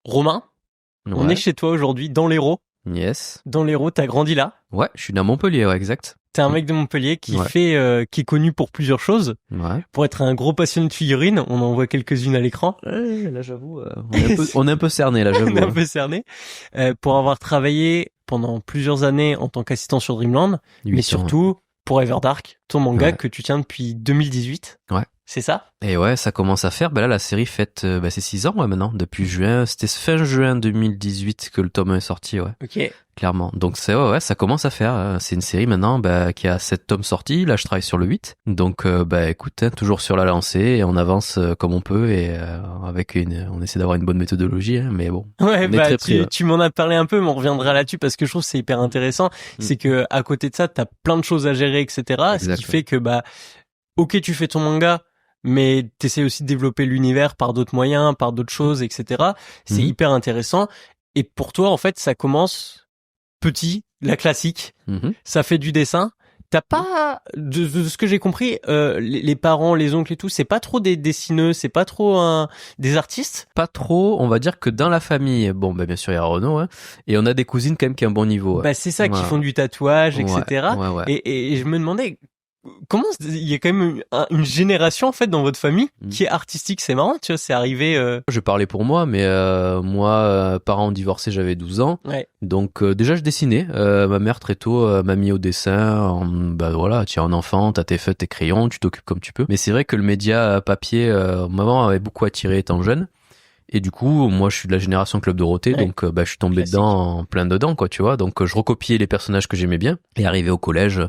Romain, on est chez toi aujourd'hui, dans l'Hérault. Yes. Dans l'Hérault, t'as grandi là. Ouais, je suis dans Montpellier, ouais, exact. T'es un mec de Montpellier qui qui est connu pour plusieurs choses. Ouais. Pour être un gros passionné de figurines, on en voit quelques-unes à l'écran. Là, j'avoue, on est un peu cerné, là, j'avoue. On est un peu cerné. Pour avoir travaillé pendant plusieurs années en tant qu'assistant sur Dreamland, mais surtout pour Everdark, ton manga que tu tiens depuis 2018. Ouais. C'est ça? Et ouais, ça commence à faire. Là, la série fête, c'est 6 ans, maintenant. Depuis juin, c'était fin juin 2018 que le tome 1 est sorti, ouais. Ok. Clairement. Donc c'est ça commence à faire. C'est une série maintenant qui a 7 tomes sortis. Là, je travaille sur le 8. Donc écoute, toujours sur la lancée et on avance comme on peut et on essaie d'avoir une bonne méthodologie, mais bon. Ouais, tu m'en as parlé un peu, mais on reviendra là-dessus parce que je trouve que c'est hyper intéressant. C'est que à côté de ça, t'as plein de choses à gérer, etc. Exact, ce qui fait que ok, tu fais ton manga, mais t'essaies aussi de développer l'univers par d'autres moyens, par d'autres choses, etc. C'est hyper intéressant. Et pour toi, en fait, ça commence petit, la classique. Ça fait du dessin. T'as pas, de ce que j'ai compris, les parents, les oncles et tout, c'est pas trop des dessineux, c'est pas trop des artistes. Pas trop, on va dire que dans la famille, bien sûr il y a Renaud, et on a des cousines quand même qui ont un bon niveau. C'est ça, qui font du tatouage, etc. Et je me demandais, comment il y a quand même une génération en fait dans votre famille qui est artistique, c'est marrant, tu vois, c'est arrivé. Je parlais pour moi, mais moi, parents divorcés, j'avais 12 ans, donc déjà je dessinais. Ma mère très tôt m'a mis au dessin. Tu as un enfant, t'as tes feutres, tes crayons, tu t'occupes comme tu peux. Mais c'est vrai que le média papier, maman avait beaucoup attiré étant jeune. Et du coup, moi, je suis de la génération Club Dorothée, donc je suis tombé dedans, plein dedans, quoi, tu vois. Donc, je recopiais les personnages que j'aimais bien. Et arrivé au collège,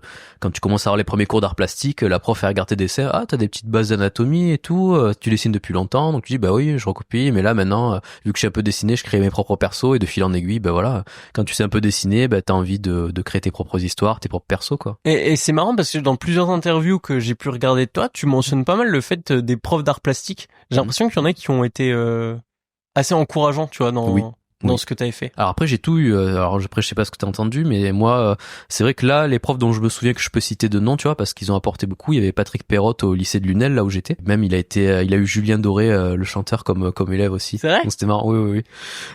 quand tu commences à avoir les premiers cours d'art plastique, la prof, elle regarde tes dessins. Ah, t'as des petites bases d'anatomie et tout. Tu dessines depuis longtemps. Donc, tu dis, oui, je recopie. Mais là, maintenant, vu que je suis un peu dessiné, je crée mes propres persos. Et de fil en aiguille, quand tu sais un peu dessiner, t'as envie de créer tes propres histoires, tes propres persos, quoi. Et c'est marrant parce que dans plusieurs interviews que j'ai pu regarder de toi, tu mentionnes pas mal le fait des profs d'art plastique. J'ai l'impression qu'il y en a qui ont été assez encourageant, tu vois, dans ce que t'avais fait. Alors après, j'ai tout eu. Après, je sais pas ce que t'as entendu, mais moi, c'est vrai que là, les profs dont je me souviens que je peux citer de nom, tu vois, parce qu'ils ont apporté beaucoup. Il y avait Patrick Perrotte au lycée de Lunel, là où j'étais. Même, il a eu Julien Doré, le chanteur, comme élève aussi. C'est vrai? Donc, c'était marrant. Oui.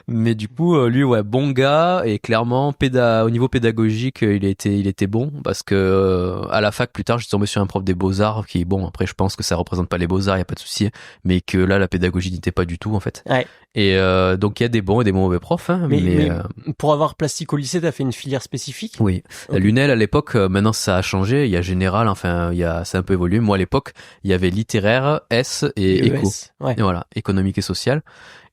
Mais du coup, lui, bon gars, et clairement, au niveau pédagogique, il était bon, parce que à la fac, plus tard, je suis tombé sur un prof des Beaux-Arts qui, après, je pense que ça représente pas les Beaux-Arts, y a pas de souci, mais que là, la pédagogie n'était pas du tout, en fait. Ouais. Et donc, il y a des bons et des mauvais profs, mais pour avoir plastique au lycée, t'as fait une filière spécifique? Oui. Okay. Lunel, à l'époque, maintenant ça a changé. Il y a général, ça a un peu évolué. Moi, à l'époque, il y avait littéraire, S et éco. Et voilà, économique et social.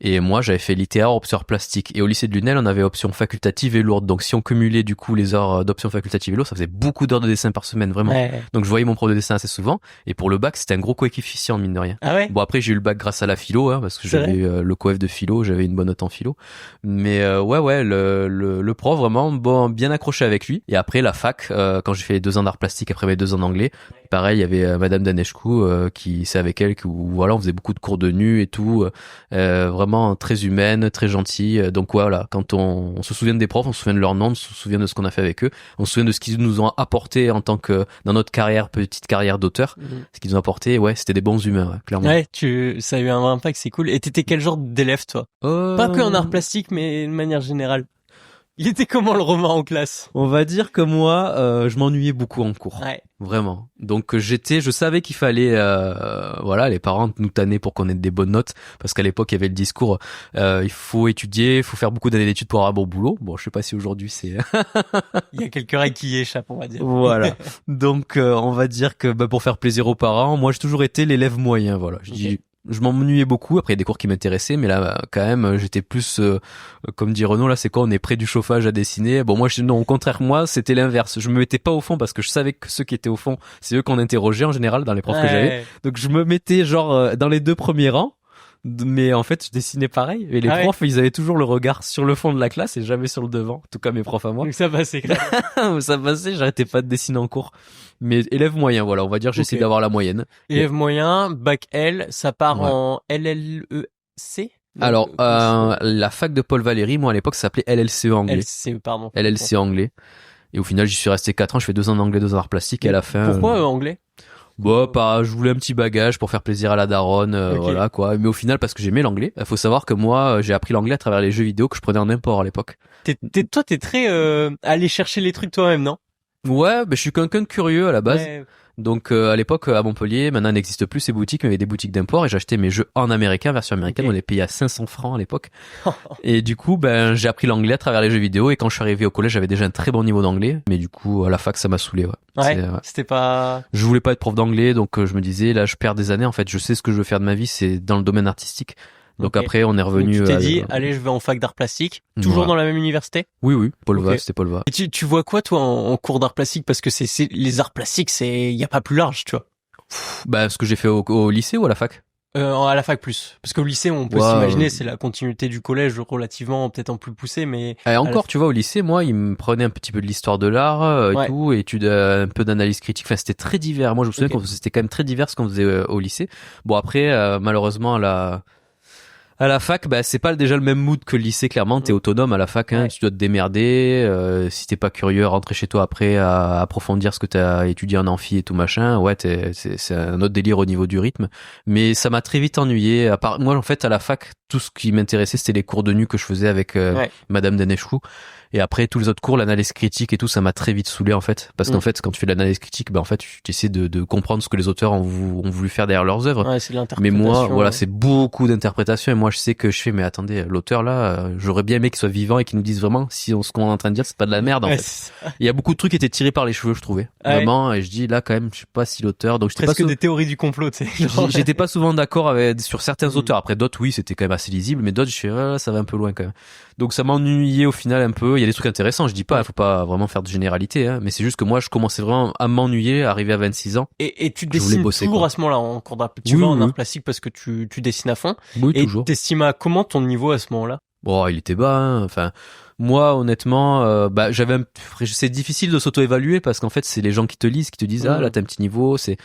Et moi, j'avais fait littéraire, option plastique. Et au lycée de Lunel, on avait option facultative et lourde. Donc, si on cumulait du coup les heures d'option facultative et lourde, ça faisait beaucoup d'heures de dessin par semaine, vraiment. Ouais. Donc, je voyais mon prof de dessin assez souvent. Et pour le bac, c'était un gros coefficient, mine de rien. Ah ouais? Bon, après, j'ai eu le bac grâce à la philo, parce que j'avais le coef de philo, j'avais une bonne note en philo. Mais le prof, vraiment, bien accroché avec lui. Et après, la fac, quand j'ai fait 2 ans d'art plastique, après mes 2 ans d'anglais, pareil, il y avait Madame Daneshkou, c'est avec elle on faisait beaucoup de cours de nu et tout, vraiment très humaine, très gentille. Donc voilà, quand on se souvient des profs, on se souvient de leur nom, on se souvient de ce qu'on a fait avec eux, on se souvient de ce qu'ils nous ont apporté en tant que dans notre petite carrière d'auteur, ce qu'ils nous ont apporté, c'était des bons humains, clairement. Ouais, ça a eu un impact, c'est cool. Et t'étais quel genre d'élève, toi? Pas que en art plastique, mais de manière générale. Il était comment le Romain en classe? On va dire que moi, je m'ennuyais beaucoup en cours. Ouais. Vraiment. Donc je savais qu'il fallait, les parents nous tanner pour qu'on ait des bonnes notes, parce qu'à l'époque il y avait le discours, il faut étudier, il faut faire beaucoup d'années d'études pour avoir un bon boulot. Bon, je sais pas si aujourd'hui c'est. Il y a quelques règles qui y échappent, on va dire. Voilà. Donc on va dire que pour faire plaisir aux parents, moi j'ai toujours été l'élève moyen. Voilà. Je m'ennuyais beaucoup. Après, il y a des cours qui m'intéressaient, mais là, quand même, j'étais plus, comme dit Renaud, là, c'est quoi, on est près du chauffage à dessiner. Bon, non, au contraire, moi, c'était l'inverse. Je me mettais pas au fond parce que je savais que ceux qui étaient au fond, c'est eux qu'on interrogeait en général dans les profs que j'avais. Donc, je me mettais, dans les 2 premiers rangs. Mais en fait, je dessinais pareil. Et les profs, ils avaient toujours le regard sur le fond de la classe et jamais sur le devant. En tout cas, mes profs à moi. Donc ça passait, ça passait, j'arrêtais pas de dessiner en cours. Mais élève moyen, voilà, on va dire, j'essaie d'avoir la moyenne. Élève moyen, bac L, ça part en LLEC? Alors, la fac de Paul Valéry, moi, à l'époque, ça s'appelait LLCE anglais. LLCE anglais. Et au final, j'y suis resté 4 ans, je fais 2 ans d'anglais, 2 ans d'art plastique, et à la fin. Pourquoi anglais? je voulais un petit bagage pour faire plaisir à la daronne, voilà quoi. Mais au final, parce que j'aimais l'anglais, il faut savoir que moi, j'ai appris l'anglais à travers les jeux vidéo que je prenais en import à l'époque. Toi, t'es très aller chercher les trucs toi-même, non? Ouais, je suis quelqu'un de curieux à la base. Ouais. Donc à l'époque à Montpellier, maintenant il n'existe plus ces boutiques, mais il y avait des boutiques d'import et j'achetais mes jeux en américain, version américaine, on les payait à 500 francs à l'époque. Et du coup, j'ai appris l'anglais à travers les jeux vidéo et quand je suis arrivé au collège, j'avais déjà un très bon niveau d'anglais, mais du coup à la fac ça m'a saoulé. C'était pas... Je voulais pas être prof d'anglais, donc je me disais là je perds des années en fait, je sais ce que je veux faire de ma vie, c'est dans le domaine artistique. Donc après, on est revenu. Donc tu t'es dit, allez, je vais en fac d'art plastique, toujours dans la même université? Oui, Paul Va, c'était Paul Va. Et tu vois quoi toi en cours d'art plastique? Parce que c'est les arts plastiques, y a pas plus large, tu vois. Ce que j'ai fait au lycée ou à la fac? À la fac plus, parce qu'au lycée, on peut s'imaginer, c'est la continuité du collège, relativement peut-être en plus poussé, mais. Et encore, tu vois, au lycée, moi, ils me prenaient un petit peu de l'histoire de l'art et tout, études, un peu d'analyse critique. Enfin, c'était très divers. Moi, je me souviens que c'était quand même très divers ce qu'on faisait au lycée. Bon, après, malheureusement, à la fac, c'est pas déjà le même mood que le lycée, clairement. T'es autonome à la fac, tu dois te démerder. Si t'es pas curieux, rentrer chez toi après à approfondir ce que t'as étudié en amphi et tout machin. Ouais, c'est un autre délire au niveau du rythme. Mais ça m'a très vite ennuyé. À part, moi, en fait, à la fac, tout ce qui m'intéressait, c'était les cours de nu que je faisais avec Madame Denechou. Et après, tous les autres cours, l'analyse critique et tout, ça m'a très vite saoulé, en fait. Parce qu'en fait, quand tu fais de l'analyse critique, en fait, tu essaies de comprendre ce que les auteurs ont voulu faire derrière leurs œuvres. Ouais, c'est l'interprétation. Mais moi, voilà, c'est beaucoup d'interprétation. Et moi, je sais que je fais, mais attendez, l'auteur là, j'aurais bien aimé qu'il soit vivant et qu'il nous dise vraiment si ce qu'on est en train de dire, c'est pas de la merde, en fait. Il y a beaucoup de trucs qui étaient tirés par les cheveux, je trouvais. Vraiment. Et je dis, là, quand même, je sais pas si l'auteur, donc j'étais presque des théories du complot, tu sais. J'étais pas souvent d'accord sur certains auteurs. Après, d'autres, oui, c'était quand même assez lisible, mais d'autres, je fais, ça va un peu loin, quand même. Donc ça m'ennuyait au final un peu. Il y a des trucs intéressants, je dis pas, faut pas vraiment faire de généralité, mais c'est juste que moi je commençais vraiment à m'ennuyer, arrivé à 26 ans. Et tu dessines toujours à ce moment-là en cours d'art, tu vas en art plastique parce que tu dessines à fond. Oui, et toujours. T'estimes à comment ton niveau à ce moment-là? Bon, il était bas, Enfin, moi honnêtement, c'est difficile de s'auto-évaluer parce qu'en fait, c'est les gens qui te lisent, qui te disent là t'as un petit niveau, c'est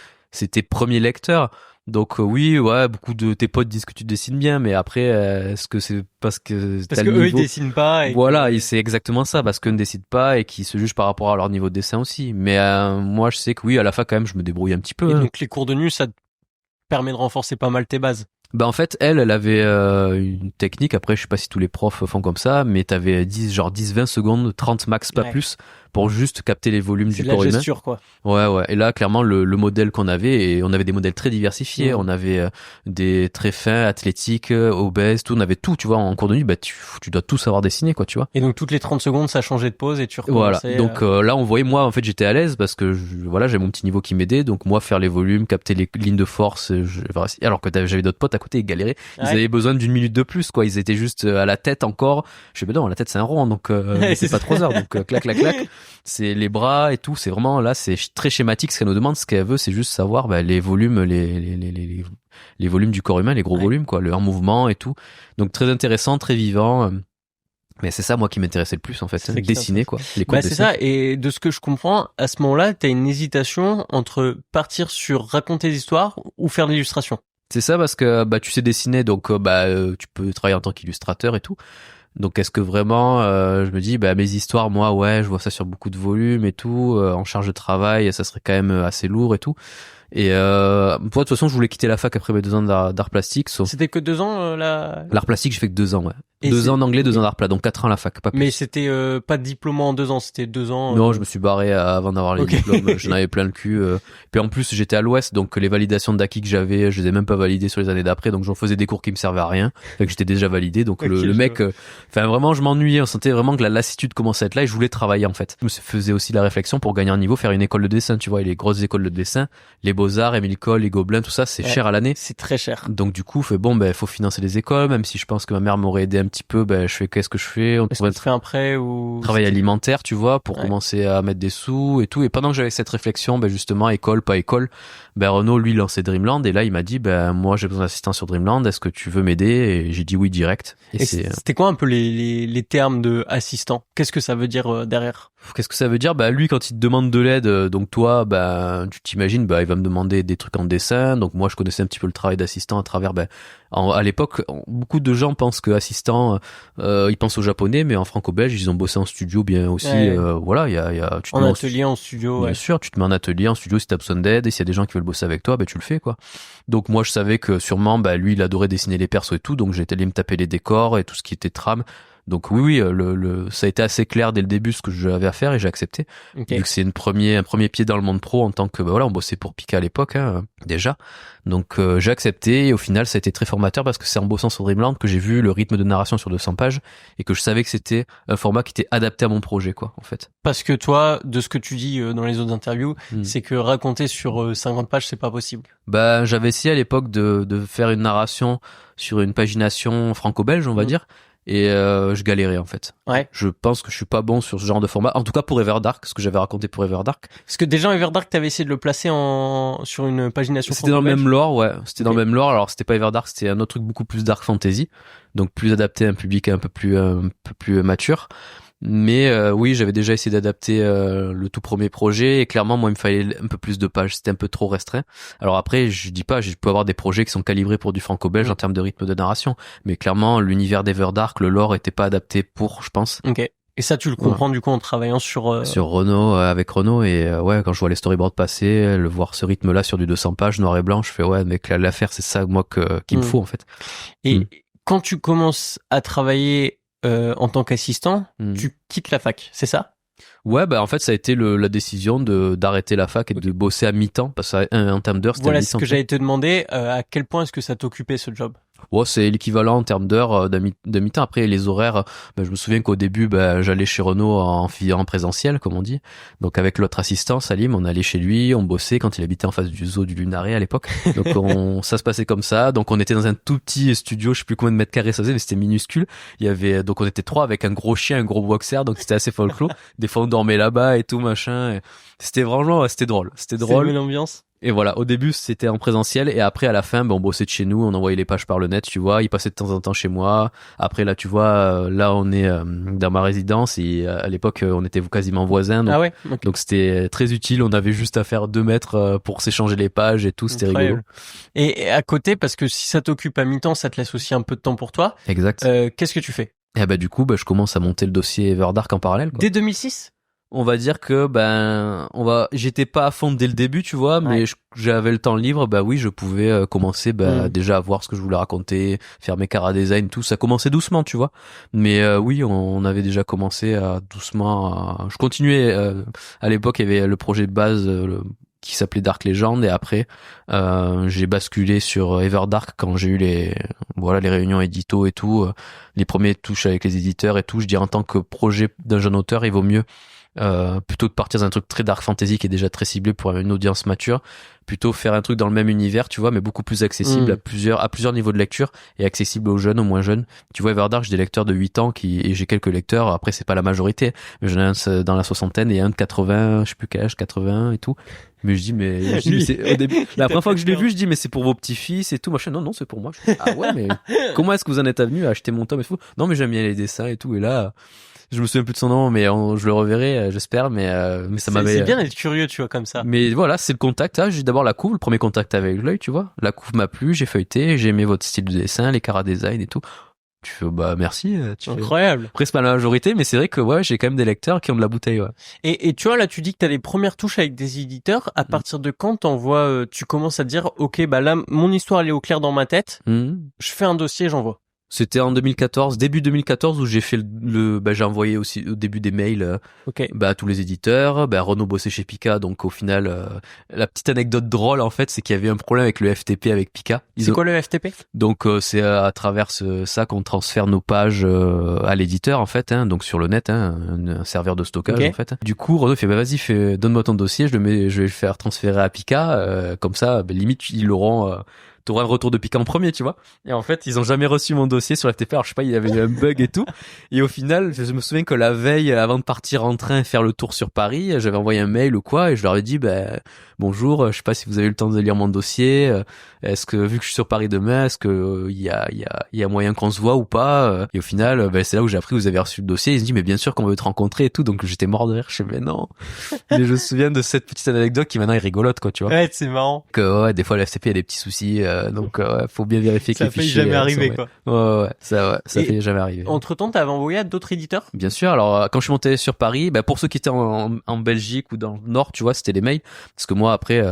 tes premiers lecteurs. Donc oui, beaucoup de tes potes disent que tu dessines bien, mais après, est-ce que c'est parce que t'as le niveau... eux ils dessinent pas et c'est exactement ça, parce qu'eux ne décident pas et qu'ils se jugent par rapport à leur niveau de dessin aussi. Mais moi, je sais que oui, à la fin quand même, je me débrouille un petit peu. Et donc les cours de nu, ça te permet de renforcer pas mal tes bases. En fait, elle avait une technique, après je sais pas si tous les profs font comme ça, mais t'avais 10-20 secondes, 30 max, pas plus, pour juste capter les volumes du corps humain. C'est la gesture, quoi. Ouais. Et là, clairement, le modèle qu'on avait, et on avait des modèles très diversifiés, on avait des très fins, athlétiques, obèses, tout, on avait tout, tu vois, en cours de nuit, tu dois tout savoir dessiner, quoi, tu vois. Et donc toutes les 30 secondes, ça changeait de pose et tu recommençais. Voilà. Donc là, on voyait, moi, en fait, j'étais à l'aise parce que j'ai mon petit niveau qui m'aidait, donc moi, faire les volumes, capter les lignes de force, alors que j'avais d'autres potes à côté, ils galéraient. Ils avaient besoin d'une minute de plus, quoi. Ils étaient juste à la tête encore. Je fais, non, la tête c'est un rond, donc c'est pas 3 heures, donc clac. C'est les bras et tout. C'est vraiment là, c'est très schématique. Ce qu'elle nous demande, ce qu'elle veut, c'est juste savoir les volumes, les volumes du corps humain, les gros volumes, quoi, leur mouvement et tout. Donc très intéressant, très vivant. Mais c'est ça, moi, qui m'intéressait le plus, en fait. Dessiner, quoi. Les cours de dessin. C'est ça. Et de ce que je comprends, à ce moment-là, t'as une hésitation entre partir sur raconter des histoires ou faire de l'illustration. C'est ça, parce que tu sais dessiner, donc tu peux travailler en tant qu'illustrateur et tout. Donc est-ce que vraiment je me dis mes histoires, moi je vois ça sur beaucoup de volumes et tout, en charge de travail, ça serait quand même assez lourd et tout. Et moi de toute façon je voulais quitter la fac après mes 2 ans d'art plastique. C'était que 2 ans l'art plastique, j'ai fait que 2 ans, ouais. Et 2 ans d'anglais, 2 ans d'art plat, donc 4 ans à la fac, pas plus. Mais c'était pas de diplôme en 2 ans, c'était 2 ans. Non, je me suis barré avant d'avoir les diplômes. J'en avais plein le cul. Puis en plus, j'étais à l'Ouest, donc les validations d'acquis que j'avais, je les ai même pas validées sur les années d'après, donc j'en faisais des cours qui me servaient à rien. Fait que j'étais déjà validé, donc le mec, vraiment, je m'ennuyais. On sentait vraiment que la lassitude commençait à être là et je voulais travailler, en fait. Je me faisais aussi la réflexion pour gagner un niveau, faire une école de dessin, tu vois, et les grosses écoles de dessin, les Beaux-Arts, Émile Cohl, les Gobelins, tout ça, c'est cher à l'année. C'est très cher. Donc du coup, faut financer les écoles, même si je pense que ma mère m'aurait aidé un petit peu, je fais qu'est-ce que je fais? Est-ce que tu fais un prêt ou travail alimentaire, tu vois, pour commencer à mettre des sous et tout. Et pendant que j'avais cette réflexion, justement, école, pas école, Renaud, lui, lançait Dreamland. Et là, il m'a dit, moi, j'ai besoin d'assistant sur Dreamland. Est-ce que tu veux m'aider? Et j'ai dit oui, direct. Et c'était quoi un peu les termes de assistant? Qu'est-ce que ça veut dire derrière? Qu'est-ce que ça veut dire? Lui, quand il te demande de l'aide, donc toi, tu t'imagines, il va me demandait des trucs en dessin. Donc moi, je connaissais un petit peu le travail d'assistant à travers, à l'époque, beaucoup de gens pensent que assistant, ils pensent aux japonais, mais en franco-belge, ils ont bossé en studio bien aussi. Voilà, il y a, tu te mets en atelier, en studio. Bien sûr, tu te mets en atelier, en studio, si t'as besoin d'aide, et s'il y a des gens qui veulent bosser avec toi, tu le fais, quoi. Donc moi, je savais que sûrement, lui, il adorait dessiner les persos et tout, donc j'étais allé me taper les décors et tout ce qui était trame. Donc oui, ça a été assez clair dès le début ce que j'avais à faire et j'ai accepté. Okay. Vu que c'est un premier pied dans le monde pro en tant que, on bossait pour Pika à l'époque, déjà. Donc j'ai accepté et au final ça a été très formateur parce que c'est en bossant sur Dreamland que j'ai vu le rythme de narration sur 200 pages et que je savais que c'était un format qui était adapté à mon projet, quoi, en fait. Parce que toi, de ce que tu dis dans les autres interviews, c'est que raconter sur 50 pages, c'est pas possible. J'avais essayé à l'époque de faire une narration sur une pagination franco-belge, on va dire. Et je galérais en fait. Ouais. Je pense que je suis pas bon sur ce genre de format. En tout cas pour Everdark, ce que j'avais raconté pour Everdark. Parce que déjà Everdark, t'avais essayé de le placer sur une pagination. C'était dans le même lore, ouais. C'était dans le même lore. Alors c'était pas Everdark, c'était un autre truc beaucoup plus dark fantasy, donc plus adapté à un public un peu plus mature. Mais oui, j'avais déjà essayé d'adapter le tout premier projet et clairement moi il me fallait un peu plus de pages, c'était un peu trop restreint. Alors après, je dis pas, je peux avoir des projets qui sont calibrés pour du franco-belge en termes de rythme de narration, mais clairement l'univers d'Everdark, le lore était pas adapté pour, je pense. OK. Et ça tu le comprends du coup en travaillant sur Renaud, avec Renaud, et quand je vois les storyboards passer, le voir ce rythme là sur du 200 pages noir et blanc, je fais mec, l'affaire c'est ça moi qu'il me faut en fait. Et quand tu commences à travailler en tant qu'assistant, tu quittes la fac, c'est ça? Ouais, en fait, ça a été la décision d'arrêter la fac et de bosser à mi-temps, parce qu'en termes d'heures, c'était voilà, à mi-temps. C'est ce que j'allais te demander, à quel point est-ce que ça t'occupait ce job? Ouais, c'est l'équivalent en termes d'heures de mi-temps. Après, les horaires, je me souviens qu'au début, j'allais chez Renaud en présentiel, comme on dit. Donc, avec l'autre assistant, Salim, on allait chez lui, on bossait quand il habitait en face du zoo du Lunaret à l'époque. Donc, ça se passait comme ça. Donc, on était dans un tout petit studio, je sais plus combien de mètres carrés ça faisait, mais c'était minuscule. Donc, on était 3 avec un gros chien, un gros boxer. Donc, c'était assez folklore. Des fois, on dormait là-bas et tout, machin. Et c'était vraiment, c'était drôle. C'était drôle. C'est l'ambiance. Et voilà, au début c'était en présentiel et après à la fin on bossait de chez nous, on envoyait les pages par le net, tu vois, il passait de temps en temps chez moi. Après là tu vois, là on est dans ma résidence et à l'époque on était quasiment voisins. Donc, okay. Donc c'était très utile, on avait juste à faire 2 mètres pour s'échanger les pages et tout, c'était rigolo. Et à côté, parce que si ça t'occupe à mi-temps, ça te laisse aussi un peu de temps pour toi. Exact. Qu'est-ce que tu fais? Et du coup je commence à monter le dossier Everdark en parallèle, quoi. Dès 2006? On va dire que j'étais pas à fond dès le début, tu vois, mais j'avais le temps libre, oui, je pouvais commencer déjà à voir ce que je voulais raconter, faire mes chara-design, tout ça commençait doucement, tu vois. Mais oui, on avait déjà commencé je continuais à l'époque, il y avait le projet de base qui s'appelait Dark Legend et après j'ai basculé sur Everdark quand j'ai eu les réunions édito et tout, les premiers touches avec les éditeurs et tout. Je dirais en tant que projet d'un jeune auteur, il vaut mieux plutôt de partir d'un truc très dark fantasy qui est déjà très ciblé pour une audience mature, plutôt faire un truc dans le même univers, tu vois, mais beaucoup plus accessible à plusieurs niveaux de lecture et accessible aux jeunes, aux moins jeunes. Tu vois, Everdark, j'ai des lecteurs de 8 ans et j'ai quelques lecteurs, après c'est pas la majorité, mais j'en ai un dans la soixantaine et un de 80, je sais plus quel âge, 80 et tout. Mais mais c'est, au début, la première fois que je l'ai vu, je dis, mais c'est pour vos petits-fils et tout, machin. Non, c'est pour moi. Je dis, ah ouais, mais comment est-ce que vous en êtes venu à acheter mon tome et tout? Non, mais j'aime bien les dessins et tout, et là, je me souviens plus de son nom, mais je le reverrai, j'espère, mais ça m'avait... C'est bien d'être curieux, tu vois, comme ça. Mais voilà, c'est le contact, j'ai d'abord la couve, le premier contact avec l'œil, tu vois. La couve m'a plu, j'ai feuilleté, j'ai aimé votre style de dessin, les chara-design et tout. Tu fais, merci. Incroyable. Après, c'est pas la majorité, mais c'est vrai que, j'ai quand même des lecteurs qui ont de la bouteille, ouais. Et tu vois, là, tu dis que t'as les premières touches avec des éditeurs. À partir de quand tu commences à te dire, ok, là, mon histoire, elle est au clair dans ma tête. Je fais un dossier, j'envoie. C'était en 2014, début 2014, où j'ai fait j'ai envoyé aussi au début des mails à tous les éditeurs. Renaud bossait chez Pika, donc au final, la petite anecdote drôle en fait, c'est qu'il y avait un problème avec le FTP avec Pika. C'est quoi le FTP? Donc c'est à travers ça qu'on transfère nos pages à l'éditeur en fait, donc sur le net, un serveur de stockage en fait. Du coup, Renaud fait vas-y, donne-moi ton dossier, je vais le faire transférer à Pika, comme ça, limite ils l'auront t'auras un retour de Pika en premier, tu vois. Et en fait, ils ont jamais reçu mon dossier sur FTP. Alors je sais pas, il y avait eu un bug et tout. Et au final, je me souviens que la veille, avant de partir en train et faire le tour sur Paris, j'avais envoyé un mail ou quoi, et je leur ai dit, bonjour, je sais pas si vous avez eu le temps de lire mon dossier. Est-ce que, vu que je suis sur Paris demain, est-ce que il y a moyen qu'on se voit ou pas? Et au final, c'est là où j'ai appris que vous avez reçu le dossier. Ils se disent, mais bien sûr qu'on veut te rencontrer et tout. Donc j'étais mort de rire. Je sais, mais non. Mais je me souviens de cette petite anecdote qui maintenant est rigolote, quoi, tu vois. Ouais, c'est marrant. Que ouais, des fois le FTP a des petits soucis, donc faut bien vérifier que les fichiers. Ça fait jamais arriver, quoi. Ouais, ça fait jamais arriver. Entre temps, t'avais envoyé à d'autres éditeurs? Bien sûr. Alors quand je suis monté sur Paris, pour ceux qui étaient en Belgique ou dans le Nord, tu vois, c'était les mails. Parce que moi après,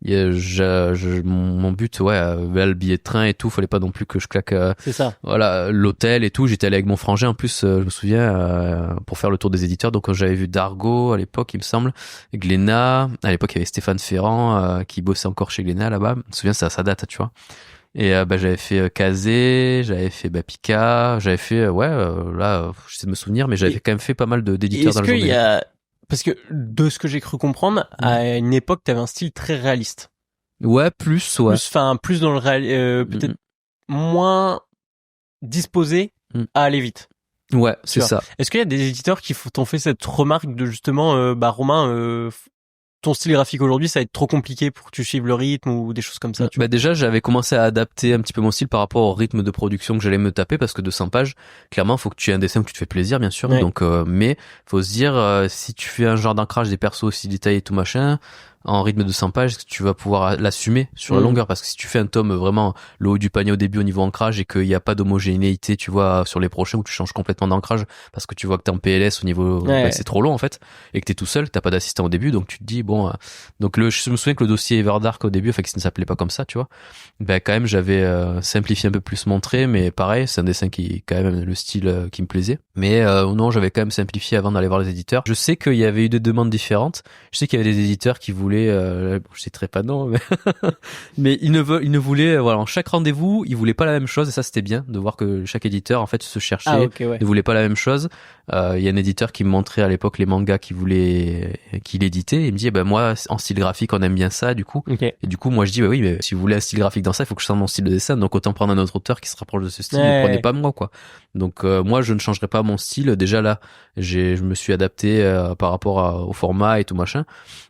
mon but, le billet de train et tout, fallait pas non plus que je claque. C'est ça. Voilà, l'hôtel et tout. J'étais allé avec mon frangin en plus, je me souviens, pour faire le tour des éditeurs. Donc j'avais vu Dargo à l'époque, il me semble, Glénat. À l'époque, il y avait Stéphane Ferrand qui bossait encore chez Glénat là-bas. Je me souviens, ça date, tu vois. Et j'avais fait Kazé, j'avais fait Pika, j'avais fait là, j'essaie de me souvenir, mais j'avais quand même fait pas mal d'éditeurs dans le journal. Parce que de ce que j'ai cru comprendre, à une époque, t'avais un style très réaliste. Ouais, plus dans le peut-être moins disposé à aller vite. Ouais, c'est ça. Est-ce qu'il y a des éditeurs qui t'ont fait cette remarque de justement, Romain, ton style graphique aujourd'hui, ça va être trop compliqué pour que tu suives le rythme ou des choses comme ça? Déjà, j'avais commencé à adapter un petit peu mon style par rapport au rythme de production que j'allais me taper, parce que 200 pages, clairement, faut que tu aies un dessin où tu te fais plaisir, bien sûr. Ouais. Donc, mais faut se dire, si tu fais un genre d'ancrage des persos aussi détaillés et tout machin, en rythme de 100 pages, tu vas pouvoir l'assumer sur la longueur, parce que si tu fais un tome vraiment le haut du panier au début au niveau ancrage et qu'il n'y a pas d'homogénéité, tu vois, sur les prochains où tu changes complètement d'ancrage parce que tu vois que t'es en PLS au niveau, c'est trop long en fait, et que t'es tout seul, t'as pas d'assistant au début, donc tu te dis donc je me souviens que le dossier Everdark au début, enfin que ça ne s'appelait pas comme ça, tu vois, quand même j'avais simplifié un peu plus mon trait, mais pareil, c'est un dessin qui quand même le style qui me plaisait, mais non, j'avais quand même simplifié avant d'aller voir les éditeurs. Je sais qu'il y avait eu des demandes différentes, je sais qu'il y avait des éditeurs qui voulaient je citerai pas non, mais ils ne voulaient, en chaque rendez-vous, ils voulaient pas la même chose, et ça c'était bien de voir que chaque éditeur en fait se cherchait, ne voulait pas la même chose. Il y a un éditeur qui me montrait à l'époque les mangas qu'il éditait, et il me dit moi en style graphique on aime bien ça du coup. Et du coup moi je dis oui, mais si vous voulez un style graphique dans ça, il faut que je change mon style de dessin, donc autant prendre un autre auteur qui se rapproche de ce style, ne prenez pas moi, quoi. Donc moi je ne changerai pas mon style, déjà là je me suis adapté par rapport au format et tout machin.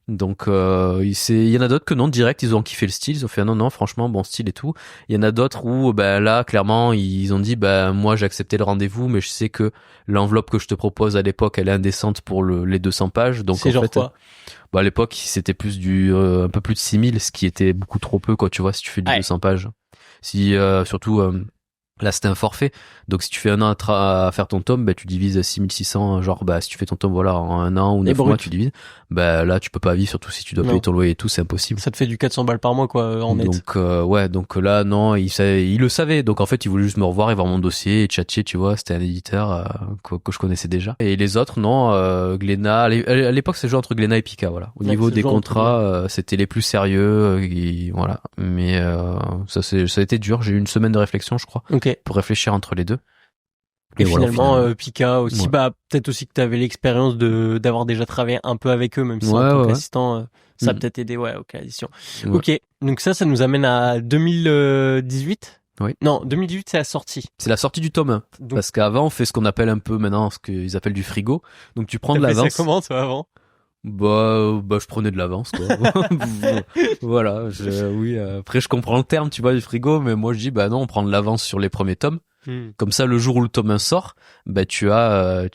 Donc il y en a d'autres que non, direct ils ont kiffé le style, ils ont fait non franchement bon style et tout. Il y en a d'autres où là clairement ils ont dit moi j'ai accepté le rendez-vous, mais je sais que l'enveloppe que je te propose à l'époque elle est indécente pour les 200 pages. Donc c'est en genre fait quoi? À l'époque c'était plus un peu plus de 6000, ce qui était beaucoup trop peu, quoi, tu vois, si tu fais du 200 pages. Si surtout là c'était un forfait, donc si tu fais un an à faire ton tome, tu divises 6600, genre si tu fais ton tome en un an ou 9 mois tu divises, là tu peux pas vivre, surtout si tu dois payer ton loyer et tout, c'est impossible. Ça te fait du 400 balles par mois, quoi, en net. Donc là non, il le savait, donc en fait il voulait juste me revoir et voir mon dossier et tchatcher, tu vois, c'était un éditeur que je connaissais déjà. Et les autres non, Glénat, à l'époque c'est joué entre Glénat et Pika, voilà. Au niveau des contrats, c'était les plus sérieux, voilà. Mais ça a été dur, j'ai eu une semaine de réflexion, je crois. Pour réfléchir entre les deux. Et finalement, Pika aussi, peut-être aussi que tu avais l'expérience d'avoir déjà travaillé un peu avec eux, même si en tant qu'assistant, ça a peut-être aidé, à l'édition. Ouais. Ok, donc ça nous amène à 2018. Oui. Non, 2018 c'est la sortie. C'est la sortie du tome 1. Donc, parce qu'avant on fait ce qu'on appelle un peu maintenant, ce qu'ils appellent du frigo. Donc tu prends de l'avance. Ça comment toi avant? Je prenais de l'avance, quoi. Voilà, oui, après je comprends le terme, tu vois, du frigo, mais moi je dis non, on prend de l'avance sur les premiers tomes. Comme ça, le jour où le tome 1 sort, tu as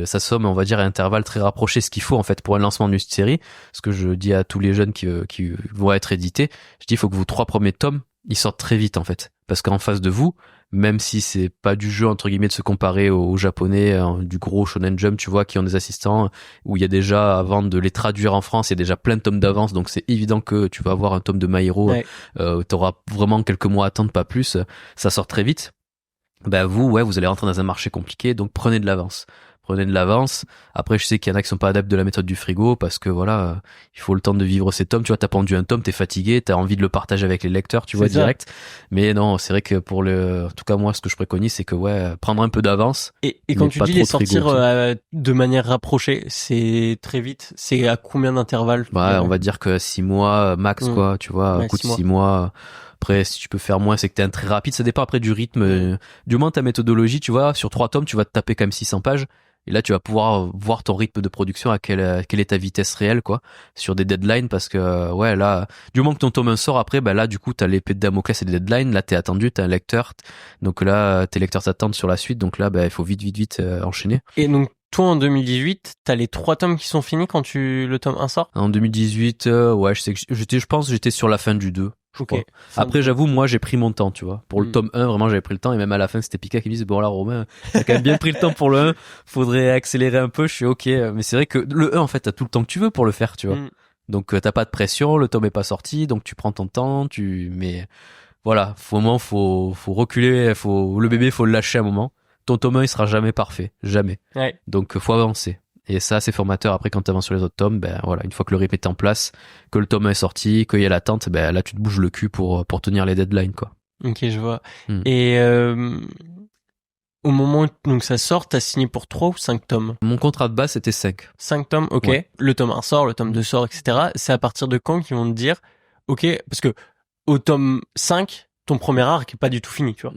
ça somme, on va dire, à intervalles très rapprochés, ce qu'il faut en fait pour un lancement d'une série. Ce que je dis à tous les jeunes qui vont être édités, je dis il faut que vos 3 premiers tomes ils sortent très vite en fait, parce qu'en face de vous, même si c'est pas du jeu entre guillemets de se comparer aux japonais du gros Shonen Jump, tu vois, qui ont des assistants où il y a déjà, avant de les traduire en France, il y a déjà plein de tomes d'avance, donc c'est évident que tu vas avoir un tome de My Hero, t'auras vraiment quelques mois à attendre, pas plus, ça sort très vite. Vous allez rentrer dans un marché compliqué, donc prenez de l'avance. Après, je sais qu'il y en a qui sont pas adeptes de la méthode du frigo, parce que il faut le temps de vivre ces tomes. Tu vois, t'as pendu un tome, t'es fatigué, t'as envie de le partager avec les lecteurs, tu vois, direct. Mais non, c'est vrai que en tout cas, moi, ce que je préconise, c'est que, prendre un peu d'avance. Et quand tu dis les sortir de manière rapprochée, c'est très vite. C'est à combien d'intervalles? On va dire que 6 mois, max, quoi, tu vois, coup de 6 mois. Après, si tu peux faire moins, c'est que t'es un très rapide. Ça dépend après du rythme. Du moins, ta méthodologie, tu vois, sur 3 tomes, tu vas te taper quand même 600 pages. Et là, tu vas pouvoir voir ton rythme de production, à quelle est ta vitesse réelle, quoi, sur des deadlines, parce que, ouais, là, du moment que ton tome 1 sort, après, bah là, du coup, t'as l'épée de Damoclès et des deadlines. Là, t'es attendu, t'as un lecteur. Donc là, tes lecteurs t'attendent sur la suite. Donc là, bah, il faut vite enchaîner. Et donc, toi, en 2018, t'as les 3 tomes qui sont finis quand le tome 1 sort? En 2018, ouais, je pense que j'étais sur la fin du 2. Okay. Après, j'avoue, moi, j'ai pris mon temps, tu vois. Pour le tome 1, vraiment, j'avais pris le temps, et même à la fin, c'était Pika qui me disait, bon, là, Romain, t'as quand même bien pris le temps pour le 1, faudrait accélérer un peu, je suis ok. Mais c'est vrai que le 1, en fait, t'as tout le temps que tu veux pour le faire, tu vois. Donc, t'as pas de pression, le tome est pas sorti, donc tu prends ton temps, mais voilà, faut reculer, le bébé, faut le lâcher à un moment. Ton tome 1, il sera jamais parfait. Jamais. Ouais. Donc, faut avancer. Et ça, c'est formateur. Après, quand tu avances sur les autres tomes, ben voilà, une fois que le rythme est en place, que le tome est sorti, qu'il y a l'attente, ben là, tu te bouges le cul pour tenir les deadlines, quoi. Ok, je vois. Et au moment où donc ça sort, t'as signé pour 3 ou 5 tomes? Mon contrat de base, c'était 5. 5 tomes, ok. Ouais. Le tome 1 sort, le tome 2 sort, etc. C'est à partir de quand qu'ils vont te dire, ok, parce que au tome 5, ton premier arc est pas du tout fini, tu vois.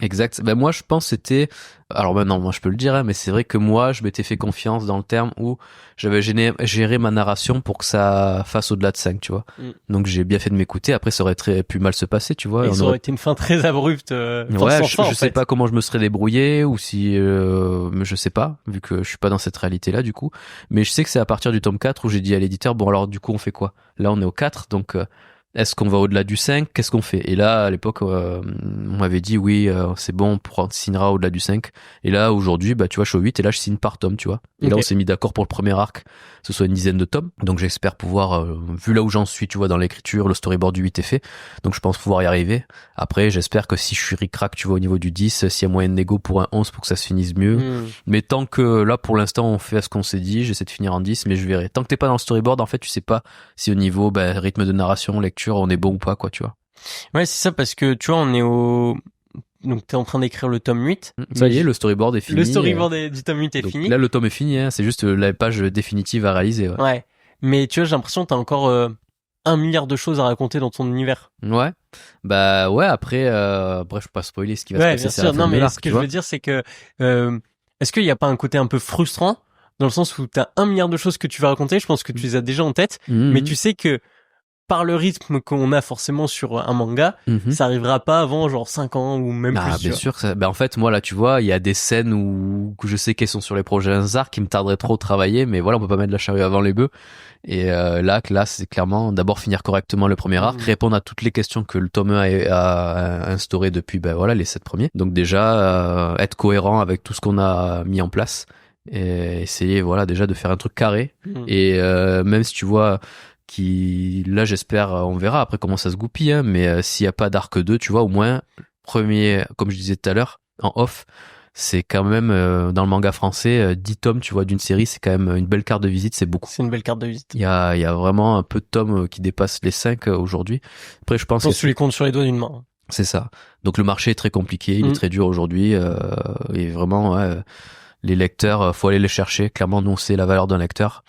Exact. Ben moi, je pense que c'était, alors maintenant, moi je peux le dire, hein, mais c'est vrai que moi, je m'étais fait confiance dans le terme où j'avais géré ma narration pour que ça fasse au-delà de 5, tu vois. Donc j'ai bien fait de m'écouter. Après, ça aurait pu mal se passer, tu vois. Et ça aurait été une fin très abrupte. Ouais, je sais pas comment je me serais débrouillé ou si, je sais pas, vu que je suis pas dans cette réalité-là, du coup. Mais je sais que c'est à partir du tome 4 où j'ai dit à l'éditeur, bon alors du coup, on fait quoi? Là, on est au 4, donc est-ce qu'on va au-delà du 5? Qu'est-ce qu'on fait? Et là, à l'époque, on m'avait dit oui, c'est bon, on signera au-delà du 5. Et là, aujourd'hui, bah, tu vois, je suis au 8 et là, je signe par tome, tu vois. Et là, on s'est mis d'accord pour le premier arc, ce soit une dizaine de tomes. Donc, j'espère pouvoir, vu là où j'en suis, tu vois, dans l'écriture, le storyboard du 8 est fait. Donc, je pense pouvoir y arriver. Après, j'espère que si je suis ric-rac, tu vois, au niveau du 10, s'il y a moyen de négo pour un 11 pour que ça se finisse mieux. Mais tant que là, pour l'instant, on fait ce qu'on s'est dit, j'essaie de finir en 10, mais je verrai. Tant que t'es pas dans le storyboard, en fait, tu sais pas si au niveau, bah, rythme de narration, lecture, on est bon ou pas, quoi, tu vois. Ouais, c'est ça, parce que, tu vois, on est donc t'es en train d'écrire le tome 8. Ça y est, le storyboard est fini. Le storyboard du tome 8 est donc fini. Là, le tome est fini, hein, c'est juste la page définitive à réaliser. Ouais. Mais tu vois, j'ai l'impression que t'as encore 1 milliard de choses à raconter dans ton univers. Ouais. Bah ouais, après, je peux pas spoiler ce qui va se passer. Bien sûr. Non, mais ce que je veux dire, c'est que est-ce qu'il y a pas un côté un peu frustrant dans le sens où t'as 1 milliard de choses que tu vas raconter, je pense que tu les as déjà en tête, mais tu sais que par le rythme qu'on a forcément sur un manga, ça arrivera pas avant genre 5 ans ou même plus. Ah, bien sûr. En fait, moi, là, tu vois, il y a des scènes où je sais qu'elles sont sur les prochains arcs qui me tarderaient trop de travailler, mais voilà, on peut pas mettre la charrue avant les bœufs. Et là, c'est clairement d'abord finir correctement le premier arc, répondre à toutes les questions que le tome 1 a instauré depuis, voilà, les 7 premiers. Donc déjà, être cohérent avec tout ce qu'on a mis en place et essayer, voilà, déjà de faire un truc carré. Et même si tu vois là, j'espère, on verra après comment ça se goupille, hein, mais s'il y a pas d'arc 2, tu vois, au moins, premier, comme je disais tout à l'heure, en off, c'est quand même, dans le manga français, 10 tomes, tu vois, d'une série, c'est quand même une belle carte de visite, c'est beaucoup. C'est une belle carte de visite. Il y a vraiment un peu de tomes qui dépassent les 5 aujourd'hui. Après, je pense que tu les comptes sur les doigts d'une main. C'est ça. Donc le marché est très compliqué, il est très dur aujourd'hui, et vraiment, les lecteurs, faut aller les chercher. Clairement, nous, on sait la valeur d'un lecteur.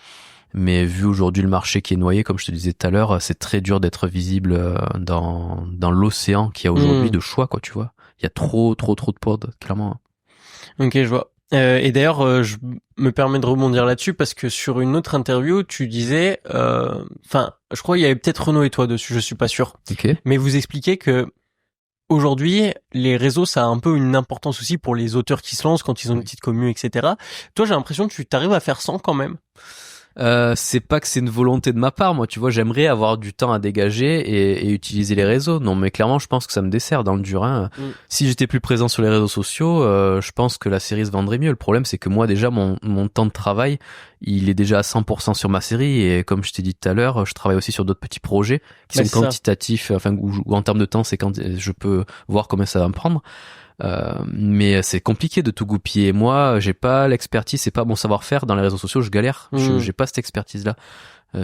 Mais vu aujourd'hui le marché qui est noyé, comme je te disais tout à l'heure, c'est très dur d'être visible dans l'océan qu'il y a aujourd'hui de choix, quoi, tu vois. Il y a trop de pods, clairement. Ok, je vois. Et d'ailleurs, je me permets de rebondir là-dessus parce que sur une autre interview, tu disais, je crois qu'il y avait peut-être Renaud et toi dessus, je suis pas sûr. Okay. Mais vous expliquez que aujourd'hui, les réseaux, ça a un peu une importance aussi pour les auteurs qui se lancent quand ils ont une petite commu, etc. Toi, j'ai l'impression que tu t'arrives à faire sans quand même. C'est pas que c'est une volonté de ma part, moi, tu vois, j'aimerais avoir du temps à dégager et utiliser les réseaux. Non, mais clairement, je pense que ça me dessert dans le dur. Si j'étais plus présent sur les réseaux sociaux, je pense que la série se vendrait mieux. Le problème, c'est que moi, déjà, mon temps de travail, il est déjà à 100% sur ma série, et comme je t'ai dit tout à l'heure, je travaille aussi sur d'autres petits projets qui sont quantitatifs, où en termes de temps, c'est quand je peux voir combien ça va me prendre. Mais c'est compliqué de tout goupiller. Moi, j'ai pas l'expertise, c'est pas mon savoir-faire dans les réseaux sociaux, je galère. J'ai pas cette expertise-là.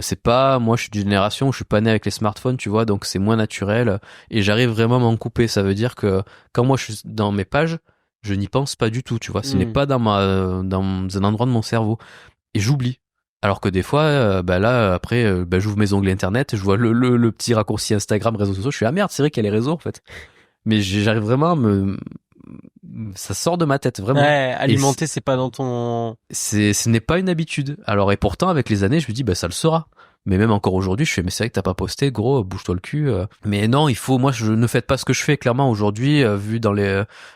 C'est pas, moi, je suis d'une génération où je suis pas né avec les smartphones, tu vois, donc c'est moins naturel et j'arrive vraiment à m'en couper. Ça veut dire que quand moi je suis dans mes pages, je n'y pense pas du tout, tu vois. Ce n'est pas dans un endroit de mon cerveau et j'oublie. Alors que des fois, là, après, j'ouvre mes onglets internet, je vois le petit raccourci Instagram, réseaux sociaux, je suis merde, c'est vrai qu'il y a les réseaux en fait. Mais j'arrive vraiment ça sort de ma tête vraiment. Ouais, alimenter, c'est pas dans ton. Ce n'est pas une habitude. Alors et pourtant, avec les années, je me dis ça le sera. Mais même encore aujourd'hui, je fais mais c'est vrai que t'as pas posté, gros, bouge-toi le cul. Mais non, moi je ne fais pas ce que je fais clairement aujourd'hui, vu dans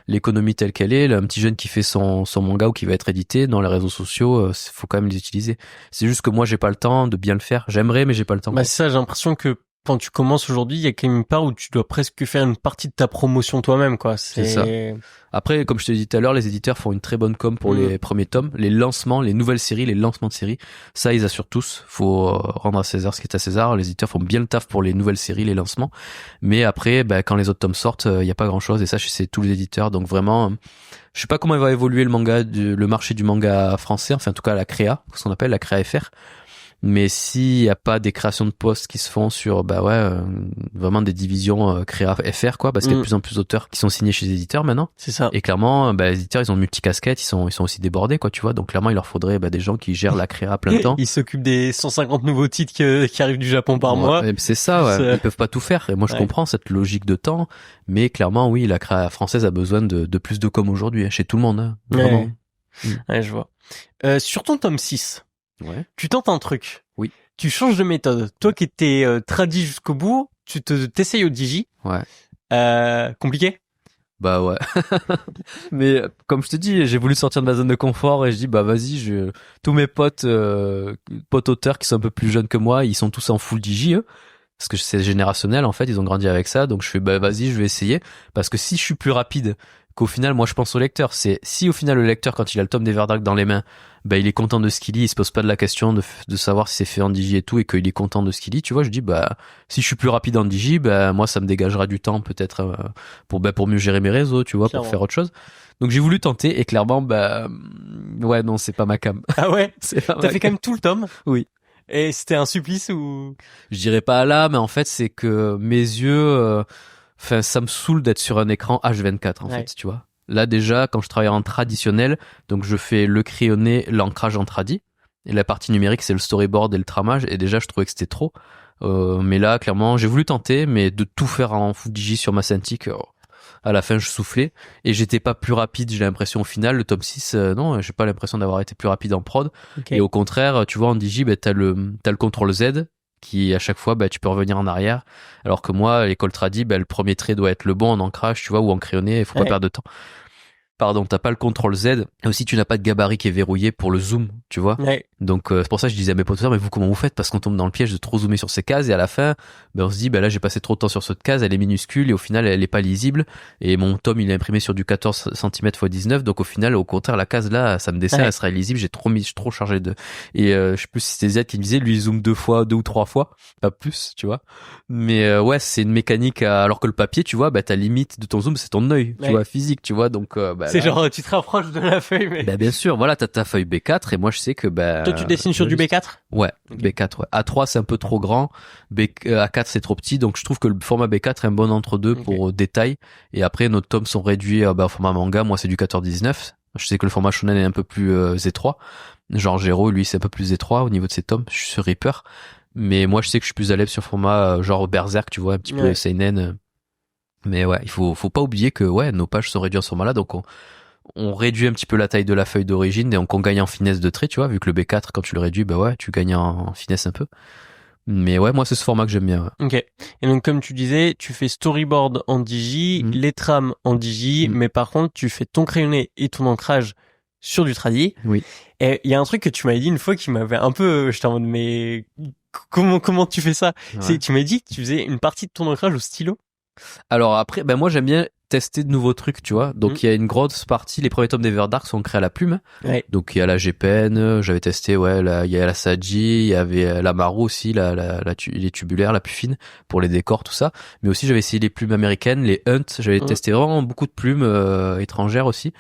l'économie telle qu'elle est, là, un petit jeune qui fait son manga ou qui va être édité dans les réseaux sociaux, faut quand même les utiliser. C'est juste que moi j'ai pas le temps de bien le faire. J'aimerais mais j'ai pas le temps. Bah c'est ça, j'ai l'impression que quand tu commences aujourd'hui, il y a quand même une part où tu dois presque faire une partie de ta promotion toi-même, quoi. C'est ça. Après, comme je te l'ai dit tout à l'heure, les éditeurs font une très bonne com pour les premiers tomes, les lancements, les nouvelles séries, les lancements de séries. Ça, ils assurent tous. Faut rendre à César ce qui est à César. Les éditeurs font bien le taf pour les nouvelles séries, les lancements. Mais après, quand les autres tomes sortent, il y a pas grand-chose. Et ça, c'est tous les éditeurs. Donc vraiment, je sais pas comment il va évoluer le marché du manga français. Enfin, en tout cas, la créa, ce qu'on appelle la créa FR. Mais s'il y a pas des créations de postes qui se font sur vraiment des divisions créa FR quoi, parce qu'il y a de plus en plus d'auteurs qui sont signés chez les éditeurs maintenant. C'est ça. Et clairement, les éditeurs ils ont multicasquettes, ils sont aussi débordés quoi, tu vois. Donc clairement, il leur faudrait des gens qui gèrent la créa à plein temps. Ils s'occupent des 150 nouveaux titres qui arrivent du Japon par mois. C'est ça, ouais. Ils peuvent pas tout faire. Et moi je comprends cette logique de temps, mais clairement oui, la créa française a besoin de plus de com aujourd'hui chez tout le monde, hein, vraiment. Ouais, je vois. Sur ton tome 6. Ouais. Tu tentes un truc. Oui. Tu changes de méthode. Toi qui étais tradi jusqu'au bout, tu t'essayes au Digi. Ouais. Compliqué? Bah ouais. Mais comme je te dis, j'ai voulu sortir de ma zone de confort et je dis vas-y, tous mes potes auteurs qui sont un peu plus jeunes que moi, ils sont tous en full Digi parce que c'est générationnel en fait, ils ont grandi avec ça, donc je fais vas-y, je vais essayer parce que si je suis plus rapide qu'au final, moi je pense au lecteur, c'est si au final le lecteur quand il a le tome d'Everdark dans les mains, il est content de ce qu'il lit, il se pose pas de la question de savoir si c'est fait en Digi et tout et qu'il est content de ce qu'il lit, tu vois, je dis si je suis plus rapide en Digi, moi ça me dégagera du temps peut-être pour mieux gérer mes réseaux, tu vois, clairement. Pour faire autre chose. Donc j'ai voulu tenter et clairement ouais non, c'est pas ma cam. Ah ouais, t'as fait quand même tout le tome? Oui. Et c'était un supplice ou? Je dirais pas là, mais en fait c'est que mes yeux ça me saoule d'être sur un écran H24 en fait, tu vois. Là déjà, quand je travaille en traditionnel, donc je fais le crayonné, l'ancrage en tradi, et la partie numérique c'est le storyboard et le tramage, et déjà je trouvais que c'était trop. Mais là, clairement, j'ai voulu tenter, mais de tout faire en full digi sur ma Cintiq, à la fin je soufflais, et j'étais pas plus rapide, j'ai l'impression au final, le tome 6, non, j'ai pas l'impression d'avoir été plus rapide en prod, et au contraire, tu vois, en digi, t'as le contrôle Z, qui à chaque fois tu peux revenir en arrière, alors que moi l'école tradi le premier trait doit être le bon en ancrage, tu vois, ou en crayonné, il faut pas perdre de temps. Pardon, t'as pas le contrôle Z, et aussi tu n'as pas de gabarit qui est verrouillé pour le zoom, tu vois. Donc c'est pour ça que je disais à mes potes, mais vous comment vous faites, parce qu'on tombe dans le piège de trop zoomer sur ces cases, et à la fin on se dit là j'ai passé trop de temps sur cette case, elle est minuscule et au final elle est pas lisible, et mon tome il est imprimé sur du 14 cm x 19, donc au final au contraire la case là ça me dessert, elle serait lisible, j'ai trop chargé de, et je sais plus si c'était Z qui me disait lui il zoome 2 ou 3 fois, pas plus, tu vois. Mais ouais, c'est une mécanique alors que le papier, tu vois, ta limite de ton zoom c'est ton œil, tu vois, physique, tu vois, donc c'est là, genre tu te rapproches de la feuille, mais bien sûr, voilà, t'as ta feuille B4 et moi je sais que toi tu dessines sur du B4. Ouais, okay. B4, ouais. A3 c'est un peu trop grand, A4 c'est trop petit, donc je trouve que le format B4 est un bon entre-deux pour détail, et après nos tomes sont réduits au format manga, moi c'est du 14-19, je sais que le format shonen est un peu plus étroit, genre Gero lui c'est un peu plus étroit au niveau de ses tomes, je suis sur Reaper, mais moi je sais que je suis plus à l'aise sur format genre Berserk, tu vois, un petit peu seinen, mais ouais, il faut pas oublier que nos pages sont réduites en ce format-là, donc on réduit un petit peu la taille de la feuille d'origine, et on gagne en finesse de trait, tu vois, vu que le B4 quand tu le réduis, tu gagnes en finesse un peu. Mais ouais, moi c'est ce format que j'aime bien. Ouais. Ok. Et donc comme tu disais, tu fais storyboard en digi, les trames en digi, mais par contre tu fais ton crayonné et ton ancrage sur du tradi. Oui. Et il y a un truc que tu m'avais dit une fois qui m'avait un peu, j'étais en mode mais comment tu fais ça? Ouais. Tu m'as dit que tu faisais une partie de ton ancrage au stylo. Alors après, moi j'aime bien tester de nouveaux trucs, tu vois. Donc il y a une grosse partie, les premiers tomes d'Everdark sont créés à la plume. Donc il y a la GPN, j'avais testé, il y a la Saji, il y avait la Maru aussi, les tubulaires, la plus fine pour les décors, tout ça. Mais aussi j'avais essayé les plumes américaines, les Hunt, j'avais testé vraiment beaucoup de plumes étrangères aussi.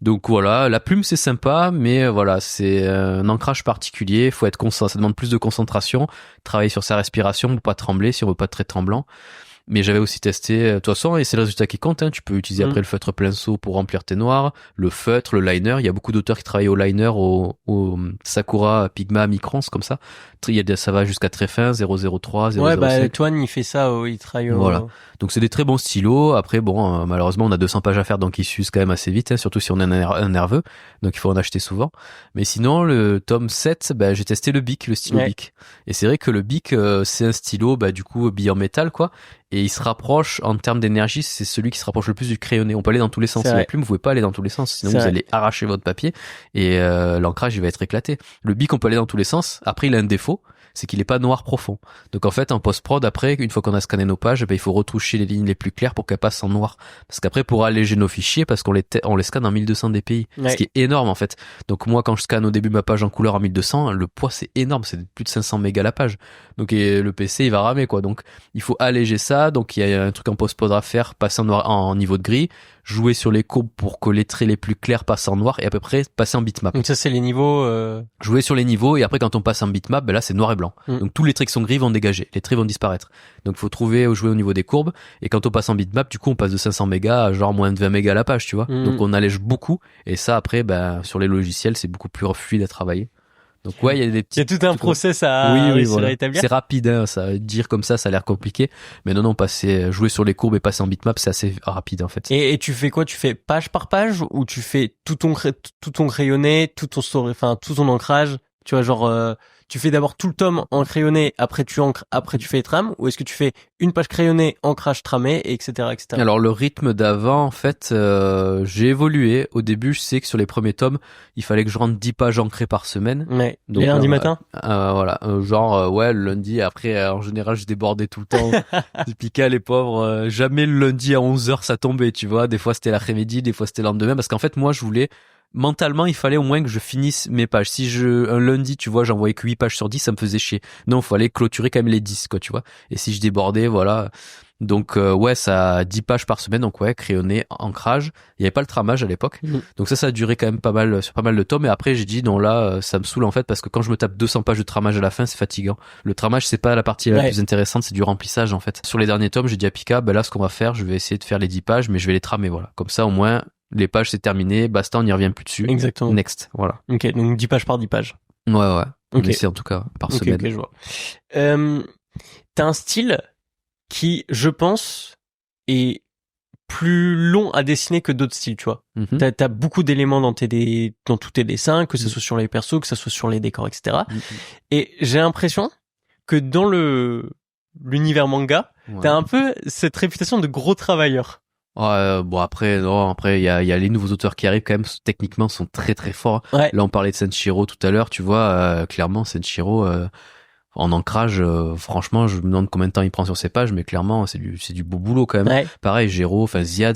Donc voilà, la plume c'est sympa, mais voilà, c'est un ancrage particulier, faut être constant, ça demande plus de concentration, travailler sur sa respiration pour pas trembler si on veut pas être très tremblant. Mais j'avais aussi testé, de toute façon, et c'est le résultat qui compte, hein. Tu peux utiliser après le feutre pinceau pour remplir tes noirs, le feutre, le liner. Il y a beaucoup d'auteurs qui travaillent au liner, au Sakura, Pigma, Microns, comme ça. Ça va jusqu'à très fin, 003, 005. Ouais, bah, Toine, il fait ça, il travaille Voilà. Donc c'est des très bons stylos. Après, bon, malheureusement, on a 200 pages à faire, donc ils s'usent quand même assez vite, hein, surtout si on est un nerveux. Donc il faut en acheter souvent. Mais sinon, le tome 7, j'ai testé le Bic, le stylo Bic. Et c'est vrai que le Bic, c'est un stylo, du coup, bille en métal, quoi. Et il se rapproche, en termes d'énergie, c'est celui qui se rapproche le plus du crayonné. On peut aller dans tous les sens. La plume, vous pouvez pas aller dans tous les sens, sinon vous allez arracher votre papier et l'ancrage, il va être éclaté. Le Bic, on peut aller dans tous les sens. Après, il a un défaut, c'est qu'il est pas noir profond. Donc en fait, en post-prod, après, une fois qu'on a scanné nos pages, il faut retoucher les lignes les plus claires pour qu'elles passent en noir. Parce qu'après, pour alléger nos fichiers, parce qu'on les scanne en 1200 dpi, ce qui est énorme en fait. Donc moi, quand je scanne au début ma page en couleur en 1200, le poids c'est énorme, c'est plus de 500 mégas la page. Donc le PC il va ramer quoi. Donc il faut alléger ça. Donc il y a un truc en post-prod à faire, passer en noir en niveau de gris, jouer sur les courbes pour que les traits les plus clairs passent en noir et à peu près passer en bitmap. Donc ça c'est les niveaux. Jouer sur les niveaux et après quand on passe en bitmap, là c'est noir et blanc. Donc tous les traits qui sont gris vont dégager, les traits vont disparaître. Donc il faut jouer au niveau des courbes et quand on passe en bitmap, du coup on passe de 500 mégas à genre moins de 20 mégas la page, tu vois. Donc on allège beaucoup et ça après sur les logiciels c'est beaucoup plus fluide à travailler. Donc il y a des petits. Il y a tout un process à réussir à établir. C'est rapide, hein, ça dire comme ça a l'air compliqué, mais non, jouer sur les courbes et passer en bitmap, c'est assez rapide en fait. Et tu fais quoi? Tu fais page par page ou tu fais tout ton crayonné, tout ton ancrage? Tu vois, genre tu fais d'abord tout le tome en crayonné, après tu encres, après tu fais les trames, ou est-ce que tu fais une page crayonnée, ancrage tramé, etc., etc. Alors le rythme d'avant, en fait, j'ai évolué. Au début, je sais que sur les premiers tomes, il fallait que je rentre 10 pages ancrées par semaine. Ouais. Donc, les lundis matin. Voilà, le lundi. Après, en général, je débordais tout le temps. Je piquais les pauvres. Jamais le lundi à 11h ça tombait, tu vois. Des fois c'était l'après-midi, des fois c'était le lendemain, parce qu'en fait moi je voulais. Mentalement, il fallait au moins que je finisse mes pages. Si un lundi, tu vois, j'envoyais que 8 pages sur 10, ça me faisait chier. Non, il fallait clôturer quand même les 10, quoi, tu vois. Et si je débordais, voilà. Donc, ça 10 pages par semaine. Donc, crayonné, ancrage. Il y avait pas le tramage à l'époque. Donc ça a duré quand même pas mal, sur pas mal de tomes. Et après, j'ai dit, non, là, ça me saoule, en fait, parce que quand je me tape 200 pages de tramage à la fin, c'est fatigant. Le tramage, c'est pas la partie la plus intéressante, c'est du remplissage, en fait. Sur les derniers tomes, j'ai dit à Pika, là, ce qu'on va faire, je vais essayer de faire les 10 pages, mais je vais les tramer, voilà. Comme ça, au moins, les pages c'est terminé, basta, on n'y revient plus dessus. Exactement. Next, voilà. Ok, donc 10 pages par 10 pages. Ouais. On essaie en tout cas par semaine. Ok, je vois. T'as un style qui, je pense, est plus long à dessiner que d'autres styles, tu vois. T'as beaucoup d'éléments dans tous tes dessins, que ce soit sur les persos, que ce soit sur les décors, etc. Et j'ai l'impression que dans l'univers manga, t'as un peu cette réputation de gros travailleur. Après il y a les nouveaux auteurs qui arrivent quand même, techniquement sont très très forts. Là on parlait de Senshiro tout à l'heure, tu vois, clairement Senshiro en ancrage, franchement, je me demande combien de temps il prend sur ses pages, mais clairement, c'est du beau boulot quand même. Pareil, Géraud, Ziad,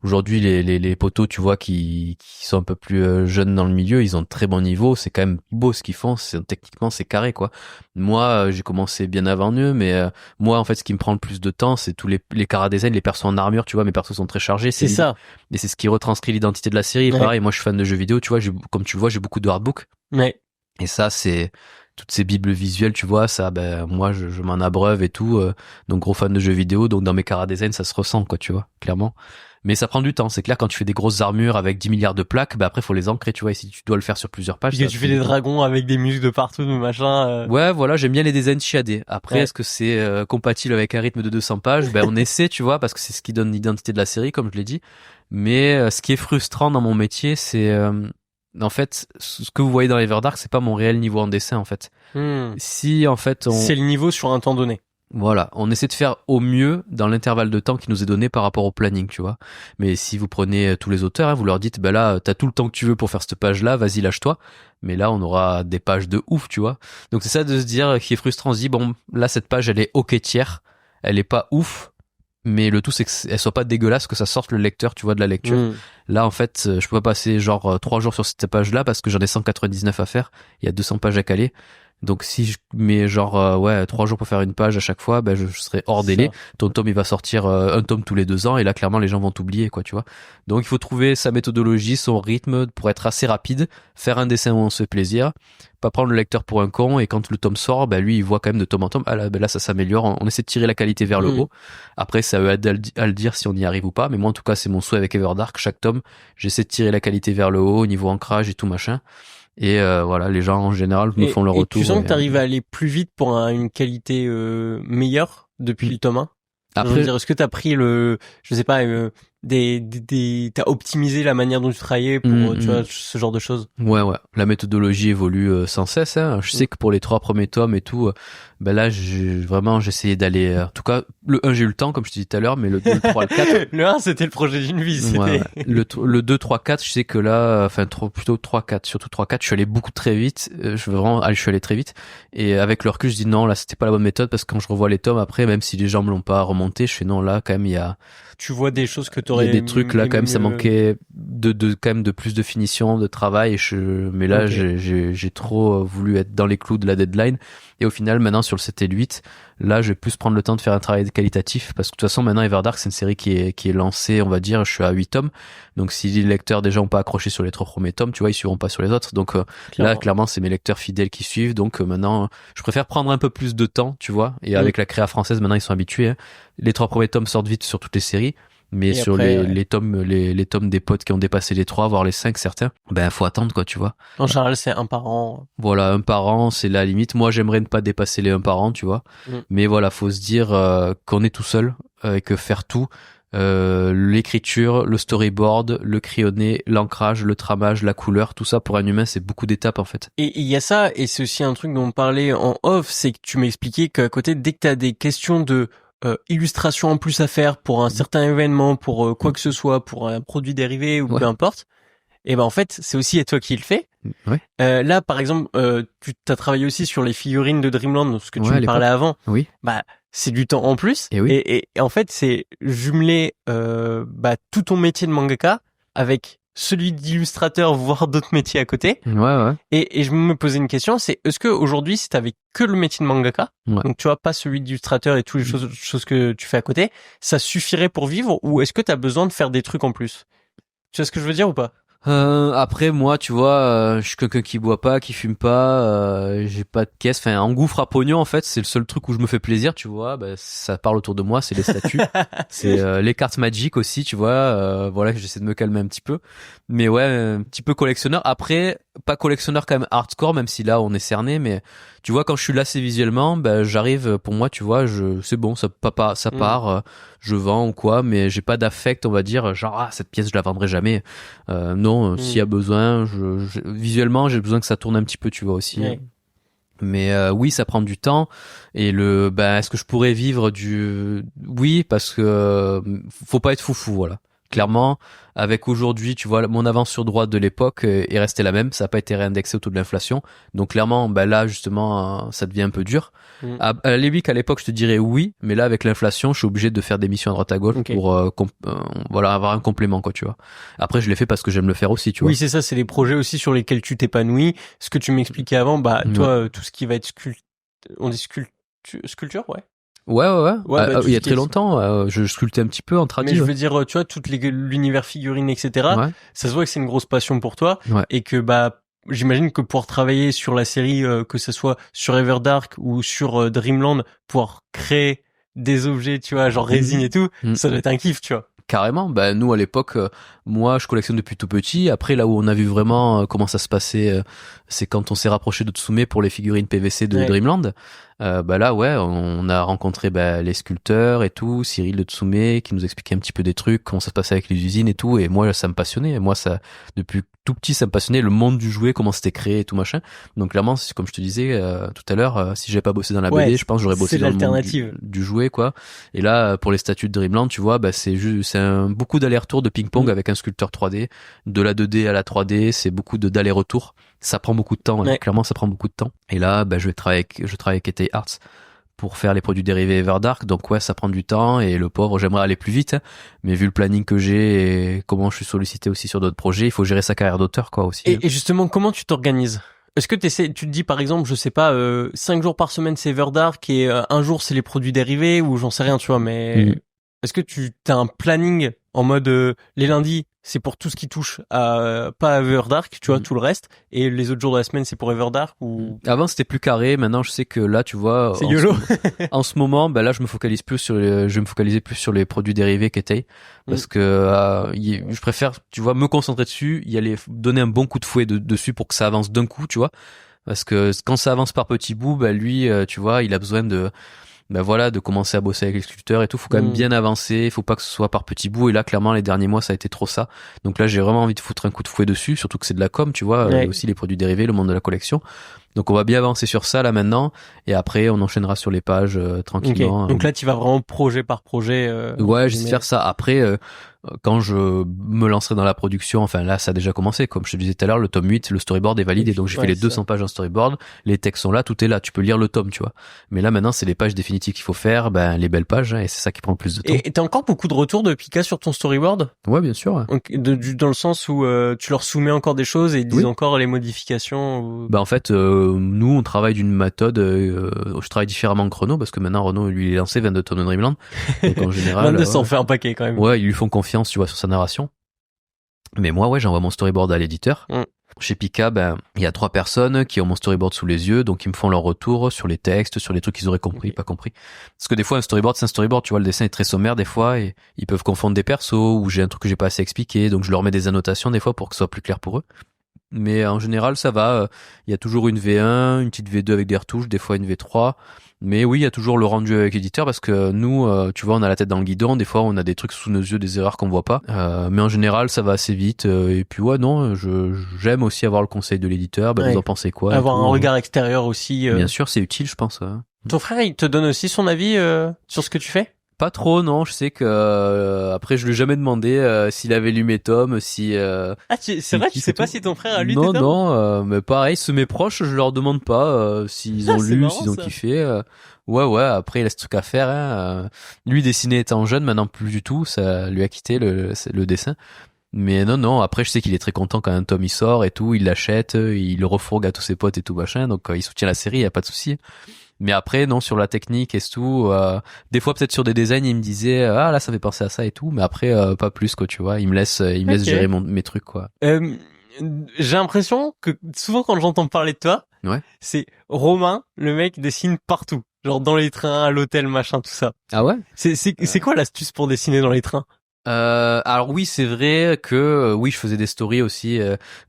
aujourd'hui, les poteaux, tu vois, qui sont un peu plus jeunes dans le milieu, ils ont de très bon niveau, c'est quand même beau ce qu'ils font, techniquement, c'est carré, quoi. Moi, j'ai commencé bien avant eux, mais moi, en fait, ce qui me prend le plus de temps, c'est tous les chara-design, les persos en armure, tu vois, mes persos sont très chargés. C'est ça. Et c'est ce qui retranscrit l'identité de la série. Pareil, moi, je suis fan de jeux vidéo, tu vois, comme tu le vois, j'ai beaucoup de hardbooks. Et ça, c'est toutes ces bibles visuelles, tu vois, ça, moi, je m'en abreuve et tout. Donc, gros fan de jeux vidéo. Donc, dans mes chara-design, ça se ressent, quoi, tu vois, clairement. Mais ça prend du temps. C'est clair, quand tu fais des grosses armures avec 10 milliards de plaques, après, faut les ancrer, tu vois. Et si tu dois le faire sur plusieurs pages. Parce que tu fais des dragons avec des muscles de partout, machin. Ouais, voilà, j'aime bien les designs chiadés. Après, est-ce que c'est compatible avec un rythme de 200 pages? On essaie, tu vois, parce que c'est ce qui donne l'identité de la série, comme je l'ai dit. Mais ce qui est frustrant dans mon métier, c'est en fait, ce que vous voyez dans Everdark, c'est pas mon réel niveau en dessin, en fait. Si, en fait, c'est le niveau sur un temps donné. Voilà, on essaie de faire au mieux dans l'intervalle de temps qui nous est donné par rapport au planning, tu vois. Mais si vous prenez tous les auteurs, vous leur dites, là, t'as tout le temps que tu veux pour faire cette page-là, vas-y, lâche-toi. Mais là, on aura des pages de ouf, tu vois. Donc c'est ça de se dire, qui est frustrant, on se dit, là, cette page, elle est ok tiers, elle est pas ouf, mais le tout, c'est qu'elle soit pas dégueulasse, que ça sorte le lecteur, tu vois, de la lecture. Là, en fait, je peux pas passer 3 jours sur cette page-là parce que j'en ai 199 à faire. Il y a 200 pages à caler. Donc si je mets genre 3 jours pour faire une page à chaque fois, ben je serai hors délai. Ton tome il va sortir un tome tous les 2 ans et là clairement les gens vont t'oublier quoi, tu vois. Donc il faut trouver sa méthodologie, son rythme pour être assez rapide, faire un dessin où on se fait plaisir, pas prendre le lecteur pour un con et quand le tome sort, ben lui il voit quand même de tome en tome, ah là, ben là ça s'améliore, on essaie de tirer la qualité vers le haut. Après ça veut à le dire si on y arrive ou pas, mais moi en tout cas c'est mon souhait avec Everdark, chaque tome, j'essaie de tirer la qualité vers le haut au niveau ancrage et tout machin. Et voilà, les gens en général me font leur retour. Tu sens que t'arrives à aller plus vite pour une qualité meilleure depuis le tome 1. Après, je veux dire, est-ce que t'as pris je sais pas, t'as optimisé la manière dont tu travaillais pour tu vois ce genre de choses? Ouais, la méthodologie évolue sans cesse, hein. Je sais que pour les 3 premiers tomes et tout, ben là j'essayais d'aller, en tout cas le 1 j'ai eu le temps comme je te disais tout à l'heure, mais le 2, le 3, le 4 le 1 c'était le projet d'une vie. Ouais. Le 2, 3, 4 je sais que là plutôt 3, 4 surtout 3, 4 je suis allé beaucoup très vite, je suis allé très vite et avec le recul je dis non là c'était pas la bonne méthode parce que quand je revois les tomes après même si les gens me l'ont pas remonté je fais non là quand même il y a tu vois des choses que t'aurais il y a des trucs là quand même ça manquait de quand même de plus de finition de travail mais là j'ai trop voulu être dans les clous de la deadline et au final maintenant sur le 7 et le 8 là je vais plus prendre le temps de faire un travail qualitatif parce que de toute façon maintenant Everdark c'est une série qui est lancée on va dire je suis à 8 tomes donc si les lecteurs déjà ont pas accroché sur les 3 premiers tomes tu vois ils suivront pas sur les autres donc là clairement c'est mes lecteurs fidèles qui suivent donc maintenant je préfère prendre un peu plus de temps tu vois et avec la créa française maintenant ils sont habitués hein. Les 3 premiers tomes sortent vite sur toutes les séries mais et sur après, les tomes les tomes des potes qui ont dépassé les 3 voire les 5 certains ben faut attendre quoi tu vois en général c'est un par an voilà un par an c'est la limite moi j'aimerais ne pas dépasser les 1 par an tu vois mais voilà faut se dire qu'on est tout seul et que faire tout l'écriture, le storyboard, le crayonné, l'ancrage, le tramage, la couleur, tout ça pour un humain, c'est beaucoup d'étapes en fait. Et il y a ça, et c'est aussi un truc dont on parlait en off, c'est que tu m'expliquais qu'à côté, dès que t'as des questions de illustration en plus à faire pour un certain événement, pour quoi que ce soit, pour un produit dérivé ou peu importe, et ben en fait, c'est aussi à toi qui le fais. Ouais. Là, par exemple, tu t'as travaillé aussi sur les figurines de Dreamland, ce que tu me parlais avant. Oui. Bah, c'est du temps en plus. Et, oui. et en fait, c'est jumeler tout ton métier de mangaka avec celui d'illustrateur, voire d'autres métiers à côté. Ouais. Et je me posais une question, c'est est-ce que aujourd'hui, si t'avais que le métier de mangaka, donc tu vois pas celui d'illustrateur et toutes les choses que tu fais à côté, ça suffirait pour vivre ou est-ce que t'as besoin de faire des trucs en plus? Tu vois ce que je veux dire ou pas? Après moi tu vois je suis quelqu'un qui boit pas qui fume pas j'ai pas de caisse enfin engouffre à pognon en fait c'est le seul truc où je me fais plaisir tu vois ça parle autour de moi c'est les statues c'est les cartes Magic aussi tu vois voilà que j'essaie de me calmer un petit peu mais ouais un petit peu collectionneur après pas collectionneur quand même hardcore même si là on est cerné mais tu vois quand je suis lassé visuellement j'arrive pour moi tu vois c'est bon ça part je vends ou quoi mais j'ai pas d'affect on va dire genre cette pièce je la vendrai jamais non s'il y a besoin visuellement j'ai besoin que ça tourne un petit peu tu vois aussi mais oui ça prend du temps et est-ce que je pourrais vivre oui parce que faut pas être foufou voilà clairement avec aujourd'hui tu vois mon avance sur droite de l'époque est restée la même ça a pas été réindexé au taux de l'inflation donc clairement là justement ça devient un peu dur à l'époque je te dirais oui mais là avec l'inflation je suis obligé de faire des missions à droite à gauche pour avoir un complément quoi tu vois après je l'ai fait parce que j'aime le faire aussi tu vois oui c'est ça c'est des projets aussi sur lesquels tu t'épanouis ce que tu m'expliquais avant toi tout ce qui va être sculpture Ouais. Il y a très longtemps, je sculptais un petit peu en tradit. Mais je veux dire, tu vois, l'univers figurine, etc. Ça se voit que c'est une grosse passion pour toi et que j'imagine que pouvoir travailler sur la série, que ce soit sur Everdark ou sur Dreamland, pouvoir créer des objets, tu vois, genre résine et tout, ça doit être un kiff, tu vois. Carrément. Nous à l'époque, moi je collectionne depuis tout petit. Après là où on a vu vraiment comment ça se passait, c'est quand on s'est rapproché de Tsume pour les figurines PVC de Dreamland. On a rencontré les sculpteurs et tout, Cyril de Tsume qui nous expliquait un petit peu des trucs, comment ça se passait avec les usines et tout. Et moi ça me passionnait. Moi ça depuis tout petit ça me passionnait le monde du jouet, comment c'était créé et tout machin. Donc clairement comme je te disais tout à l'heure, si j'avais pas bossé dans la BD, je pense que j'aurais bossé dans le monde du jouet quoi. Et là pour les statues de Dreamland, tu vois, c'est beaucoup d'aller-retour de ping-pong avec un sculpteur 3D, de la 2D à la 3D, c'est beaucoup d'aller-retour. Ça prend beaucoup de temps, clairement ça prend beaucoup de temps. Et là, je travaille avec ETA Arts pour faire les produits dérivés Everdark, donc ça prend du temps et le pauvre, j'aimerais aller plus vite, mais vu le planning que j'ai et comment je suis sollicité aussi sur d'autres projets, il faut gérer sa carrière d'auteur quoi aussi. Et justement, comment tu t'organises Est-ce que tu te dis par exemple, je sais pas, 5 jours par semaine c'est Everdark et un jour c'est les produits dérivés ou j'en sais rien, tu vois, mais est-ce que tu as un planning en mode les lundis c'est pour tout ce qui touche à pas à Everdark, tu vois, tout le reste, et les autres jours de la semaine c'est pour Everdark ou avant c'était plus carré, maintenant je sais que là tu vois c'est YOLO. En ce moment, là je me focalise plus sur je vais me focaliser plus sur les produits dérivés qu'Etay parce que je préfère, tu vois, me concentrer dessus, y aller donner un bon coup de fouet dessus pour que ça avance d'un coup, tu vois, parce que quand ça avance par petits bouts, lui tu vois, il a besoin de de commencer à bosser avec les sculpteurs et tout. Faut quand même bien avancer. Faut pas que ce soit par petits bouts. Et là, clairement, les derniers mois, ça a été trop ça. Donc là, j'ai vraiment envie de foutre un coup de fouet dessus. Surtout que c'est de la com, tu vois. Et aussi les produits dérivés, le monde de la collection. Donc on va bien avancer sur ça là maintenant. Et après, on enchaînera sur les pages tranquillement. Okay. Donc là, tu vas vraiment projet par projet. Ouais, j'essaie de faire ça. Après, quand je me lancerai dans la production, enfin là ça a déjà commencé, comme je te disais tout à l'heure, le tome 8, le storyboard est valide et donc j'ai fait les 200 pages en storyboard, les textes sont là, tout est là, tu peux lire le tome, tu vois. Mais là maintenant c'est les pages définitives qu'il faut faire, les belles pages, et c'est ça qui prend le plus de temps. Et t'as encore beaucoup de retours de Pika sur ton storyboard? Ouais, bien sûr. Ouais. Donc, dans le sens où tu leur soumets encore des choses et ils disent encore les modifications ou... En fait, nous on travaille d'une méthode, je travaille différemment que Renaud, parce que maintenant Renaud lui il est lancé 22 tonnes de Dreamland, donc en général... 22 ça en fait un paquet quand même. Ouais, ils lui font confiance, tu vois, sur sa narration. Mais moi, j'envoie mon storyboard à l'éditeur. Chez Pika, il y a 3 personnes qui ont mon storyboard sous les yeux, donc ils me font leur retour sur les textes, sur les trucs qu'ils auraient compris, pas compris. Parce que des fois, un storyboard, c'est un storyboard, tu vois, le dessin est très sommaire des fois, et ils peuvent confondre des persos, ou j'ai un truc que j'ai pas assez expliqué, donc je leur mets des annotations des fois pour que ce soit plus clair pour eux. Mais en général, ça va. Il y a toujours une V1, une petite V2 avec des retouches, des fois une V3. Mais oui, il y a toujours le rendu avec l'éditeur parce que nous, tu vois, on a la tête dans le guidon. Des fois, on a des trucs sous nos yeux, des erreurs qu'on voit pas. Mais en général, ça va assez vite. Et puis ouais, non, j'aime aussi avoir le conseil de l'éditeur. Vous en pensez quoi? Avoir un regard extérieur aussi. Bien sûr, c'est utile, je pense. Ton frère, il te donne aussi son avis sur ce que tu fais? Pas trop, non. Je sais que après je lui ai jamais demandé s'il avait lu mes tomes, si. C'est vrai, tu sais pas si ton frère a lu tes tomes? Non, mais pareil, mes proches, je leur demande pas s'ils ont lu, s'ils ont kiffé. Ouais. Après, il a ce truc à faire. Hein. Lui, dessiner étant jeune, maintenant plus du tout. Ça lui a quitté le dessin. Mais non. Après, je sais qu'il est très content quand un tome il sort et tout. Il l'achète, il le refourgue à tous ses potes et tout machin. Donc, il soutient la série, y a pas de souci. Mais après, non, sur la technique et tout, des fois peut-être sur des designs, il me disait là ça fait penser à ça et tout, mais après pas plus quoi, tu vois. Il me laisse gérer mes trucs quoi. J'ai l'impression que souvent quand j'entends parler de toi, c'est Romain, le mec dessine partout, genre dans les trains, à l'hôtel, machin, tout ça. Ah ouais. C'est quoi l'astuce pour dessiner dans les trains? Alors oui, c'est vrai que je faisais des stories aussi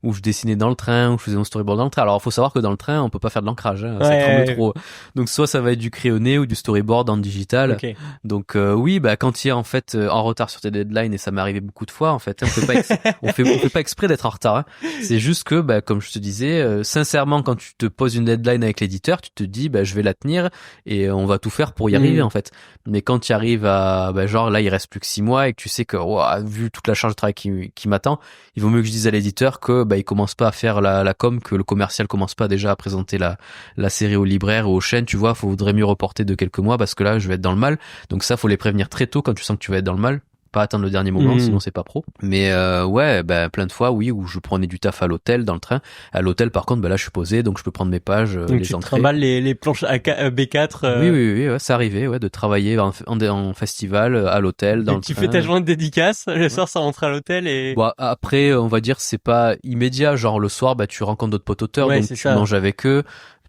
où je dessinais dans le train, où je faisais mon storyboard dans le train. Alors il faut savoir que dans le train, on peut pas faire de l'ancrage, hein, ça tremble trop. Donc soit ça va être du crayonné ou du storyboard en digital. Okay. Donc quand il y a en fait en retard sur tes deadlines, et ça m'est arrivé beaucoup de fois en fait, on fait pas exprès d'être en retard. Hein. C'est juste que comme je te disais, sincèrement quand tu te poses une deadline avec l'éditeur, tu te dis je vais la tenir et on va tout faire pour y arriver en fait. Mais quand tu arrives à genre là il reste plus que 6 mois et que tu sais que vu toute la charge de travail qui m'attend, il vaut mieux que je dise à l'éditeur que il commence pas à faire la com, que le commercial commence pas déjà à présenter la série au libraire ou aux chaînes, tu vois, faudrait mieux reporter de quelques mois parce que là je vais être dans le mal. Donc ça faut les prévenir très tôt quand tu sens que tu vas être dans le mal. Pas attendre le dernier moment, sinon c'est pas pro. Mais plein de fois où je prenais du taf à l'hôtel, dans le train. À l'hôtel par contre là je suis posé, donc je peux prendre mes pages, donc les tu entrées. trimbales les planches B4 Oui, ça arrivait de travailler en festival à l'hôtel dans le train. Tu fais ta journée de dédicace, le soir ça rentre à l'hôtel et après on va dire c'est pas immédiat, genre le soir tu rencontres d'autres potes auteurs, donc tu manges avec eux.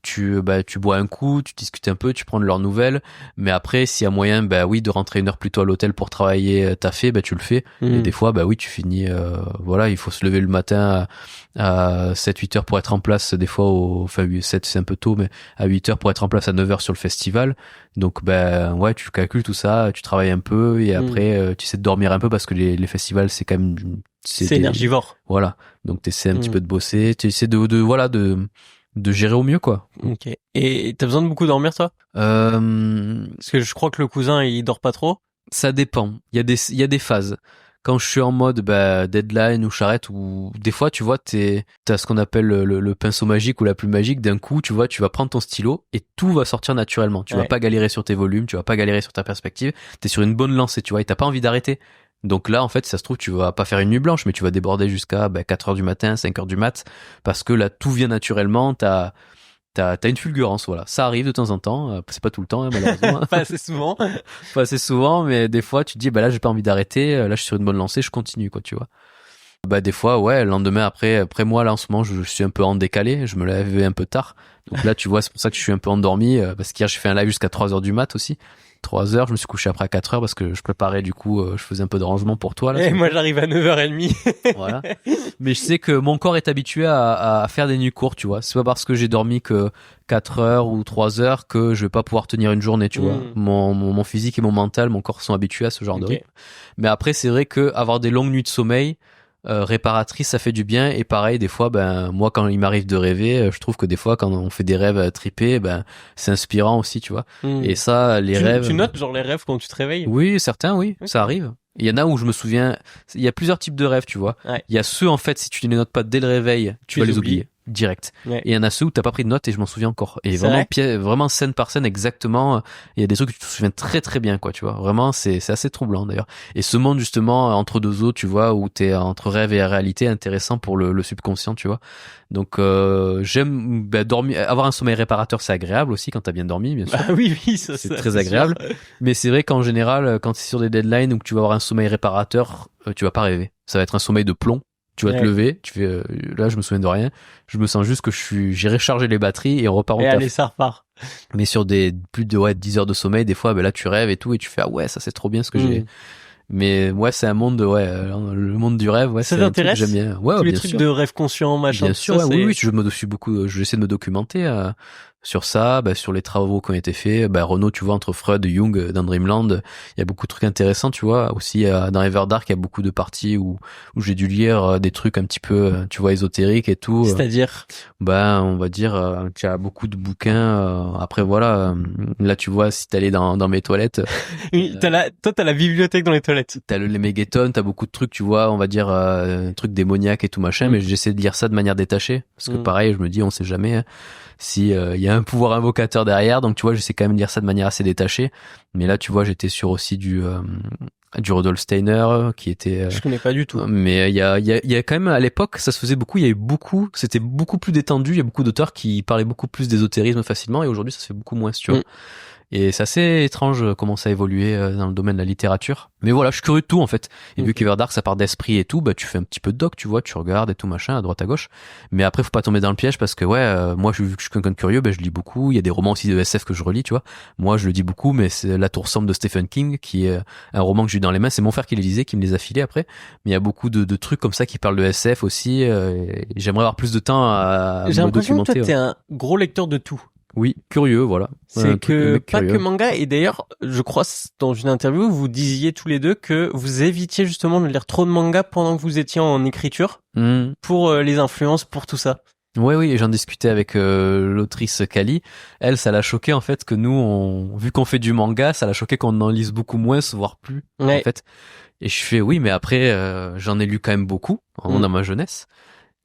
Tu bois un coup, tu discutes un peu, tu prends de leurs nouvelles, mais après s'il y a moyen de rentrer 1 heure plus tôt à l'hôtel pour travailler taffer, tu le fais. Et des fois tu finis il faut se lever le matin à 7-8 heures pour être en place, des fois 7 c'est un peu tôt, mais à 8 heures pour être en place à 9 heures sur le festival. Donc tu calcules tout ça, tu travailles un peu et après tu essaies de dormir un peu parce que les festivals c'est quand même c'est énergivore. Voilà. Donc tu essaies un petit peu de bosser, tu essaies de gérer au mieux quoi. Ok. Et t'as besoin de beaucoup dormir toi? Parce que je crois que le cousin il dort pas trop. Ça dépend. Il y a des phases. Quand je suis en mode deadline ou j'arrête, ou des fois tu vois t'as ce qu'on appelle le pinceau magique ou la plume magique. D'un coup tu vois tu vas prendre ton stylo et tout va sortir naturellement. Tu vas pas galérer sur tes volumes, tu vas pas galérer sur ta perspective. T'es sur une bonne lancée tu vois et t'as pas envie d'arrêter. Donc là, en fait, si ça se trouve, tu vas pas faire une nuit blanche, mais tu vas déborder jusqu'à 4 heures du matin, 5 heures du mat, parce que là, tout vient naturellement, t'as une fulgurance, voilà. Ça arrive de temps en temps, c'est pas tout le temps, hein, malheureusement. Pas assez souvent. Pas assez souvent, mais des fois, tu te dis, là, j'ai pas envie d'arrêter, là, je suis sur une bonne lancée, je continue, quoi, tu vois. Des fois, ouais, le lendemain, après moi, là, en ce moment, je suis un peu en décalé, je me lève un peu tard. Donc là, tu vois, c'est pour ça que je suis un peu endormi, parce qu'hier, j'ai fait un live jusqu'à 3 heures du mat aussi. 3 heures, je me suis couché après à 4 heures parce que je préparais, du coup, je faisais un peu de rangement pour toi, là. Et moi, j'arrive à 9h30. Voilà. Mais je sais que mon corps est habitué à faire des nuits courtes, tu vois. C'est pas parce que j'ai dormi que 4 heures ou 3 heures que je vais pas pouvoir tenir une journée, tu vois. Mon physique et mon mental, mon corps sont habitués à ce genre de rythme. Mais après, c'est vrai que avoir des longues nuits de sommeil, réparatrice, ça fait du bien. Et pareil, des fois, moi, quand il m'arrive de rêver, je trouve que des fois, quand on fait des rêves tripés, c'est inspirant aussi, tu vois. Et ça, rêves. Tu notes genre les rêves quand tu te réveilles? Oui, certains, oui, ça arrive. Il y en a où je me souviens, il y a plusieurs types de rêves, tu vois. Ouais. Il y a ceux, en fait, si tu ne les notes pas dès le réveil, tu vas les oublier. Direct. Ouais. Et il y en a ceux où t'as pas pris de notes et je m'en souviens encore. Et vraiment scène par scène exactement. Il y a des trucs que tu te souviens très très bien, quoi, tu vois. Vraiment, c'est assez troublant d'ailleurs. Et ce monde justement entre deux eaux, tu vois, où t'es entre rêve et réalité, intéressant pour le subconscient, tu vois. Donc j'aime dormir, avoir un sommeil réparateur, c'est agréable aussi quand t'as bien dormi, bien sûr. Oui, ça c'est très agréable. Mais c'est vrai qu'en général, quand t'es sur des deadlines ou que tu vas avoir un sommeil réparateur, tu vas pas rêver. Ça va être un sommeil de plomb. Tu vas te lever, tu fais là je me souviens de rien, je me sens juste que j'ai rechargé les batteries et on repart en taf. Allez, ça repart. Mais sur des plus de 10 heures de sommeil, des fois là tu rêves et tout et tu fais ouais, ça c'est trop bien ce que j'ai. Mais ouais, c'est un monde le monde du rêve, ça t'intéresse? J'aime bien. Ouais, tous les bien trucs sûr. de rêve conscient, machin. Bien sûr, ça, oui, j'essaie de me documenter sur ça, sur les travaux qui ont été faits. Renaud, tu vois, entre Freud et Jung dans Dreamland, il y a beaucoup de trucs intéressants, tu vois. Aussi dans Everdark, il y a beaucoup de parties où j'ai dû lire des trucs un petit peu, tu vois, ésotériques et tout. C'est-à-dire on va dire qu'il y a beaucoup de bouquins. Après voilà, là tu vois, si t'allais dans mes toilettes, oui, toi t'as la bibliothèque dans les toilettes. T'as les Megaton, t'as beaucoup de trucs, tu vois, on va dire trucs démoniaques et tout machin, mais j'essaie de lire ça de manière détachée parce que pareil, je me dis on sait jamais si il y a un pouvoir invocateur derrière, donc tu vois, j'essaie quand même de lire ça de manière assez détachée. Mais là, tu vois, j'étais sur aussi du Rudolf Steiner qui était je connais pas du tout. Mais il y a quand même à l'époque, ça se faisait beaucoup, c'était beaucoup plus détendu, il y a beaucoup d'auteurs qui parlaient beaucoup plus d'ésotérisme facilement et aujourd'hui ça se fait beaucoup moins, tu vois. Et c'est assez étrange comment ça a évolué dans le domaine de la littérature. Mais voilà, je suis curieux de tout en fait. Et vu qu'Everdark ça part d'esprit et tout, tu fais un petit peu de doc, tu vois, tu regardes et tout machin à droite à gauche. Mais après faut pas tomber dans le piège parce que moi vu que je suis quelqu'un de curieux, je lis beaucoup. Il y a des romans aussi de SF que je relis, tu vois. Moi je le dis beaucoup, mais c'est La Tour sombre de Stephen King qui est un roman que j'ai eu dans les mains. C'est mon frère qui les lisait, qui me les a filés après. Mais il y a beaucoup de trucs comme ça qui parlent de SF aussi. Et j'aimerais avoir plus de temps à j'ai me l'impression documenter. Que toi t'es un gros lecteur de tout. Oui, curieux, voilà. C'est que pas que manga. Et d'ailleurs, je crois dans une interview, vous disiez tous les deux que vous évitiez justement de lire trop de manga pendant que vous étiez en écriture pour les influences, pour tout ça. Oui, et j'en discutais avec l'autrice Kali. Elle, ça l'a choqué en fait que nous, vu qu'on fait du manga, ça l'a choqué qu'on en lise beaucoup moins, voire plus en fait. Et je fais oui, mais après, j'en ai lu quand même beaucoup dans ma jeunesse.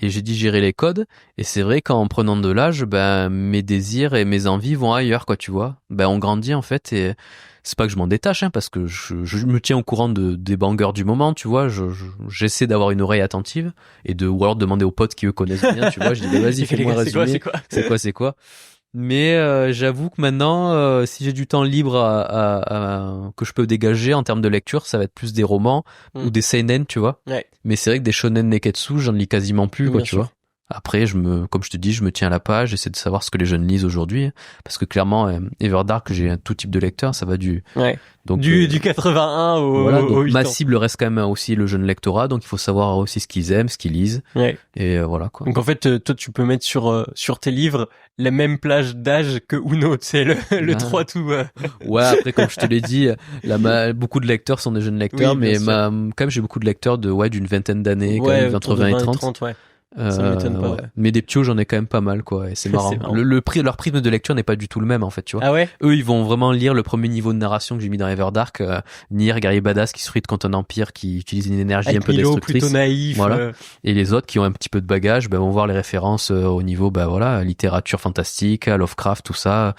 Et j'ai digéré les codes, et c'est vrai qu'en prenant de l'âge, mes désirs et mes envies vont ailleurs, quoi, tu vois. On grandit, en fait, et c'est pas que je m'en détache, parce que je me tiens au courant des bangers du moment, tu vois. J'essaie d'avoir une oreille attentive, ou alors demander aux potes qui eux connaissent bien, tu vois. Je dis, vas-y, fais-moi un résumé. C'est quoi. Mais j'avoue que maintenant, si j'ai du temps libre que je peux dégager en termes de lecture, ça va être plus des romans ou des seinen, tu vois. Ouais. Mais c'est vrai que des shonen neketsu, j'en lis quasiment plus, quoi, bien tu sûr. vois. Après, comme je te dis, je me tiens à la page, j'essaie de savoir ce que les jeunes lisent aujourd'hui, parce que clairement, Everdark, j'ai un tout type de lecteur, ça va du 81 au voilà, donc au 8 ma ans. cible reste quand même aussi le jeune lectorat, donc il faut savoir aussi ce qu'ils aiment, ce qu'ils lisent, et voilà, quoi. Donc en fait, toi, tu peux mettre sur tes livres la même plage d'âge que Uno, c'est le 3 tout. Ouais, après, comme je te l'ai dit, beaucoup de lecteurs sont des jeunes lecteurs, mais quand quand même, j'ai beaucoup de lecteurs d'une vingtaine d'années, quand même, entre 20 et 30. Ouais. Ça m'étonne pas. Ouais. Mais des ptios, j'en ai quand même pas mal, quoi. Et c'est marrant. Leur prisme de lecture n'est pas du tout le même, en fait, tu vois. Ah ouais? Eux, ils vont vraiment lire le premier niveau de narration que j'ai mis dans Everdark, Nier, guerrier badass qui se frite contre un empire qui utilise une énergie avec un peu Milo, destructrice. plutôt naïf. Voilà. Et les autres qui ont un petit peu de bagage, vont voir les références au niveau, voilà, littérature fantastique, Lovecraft, tout ça.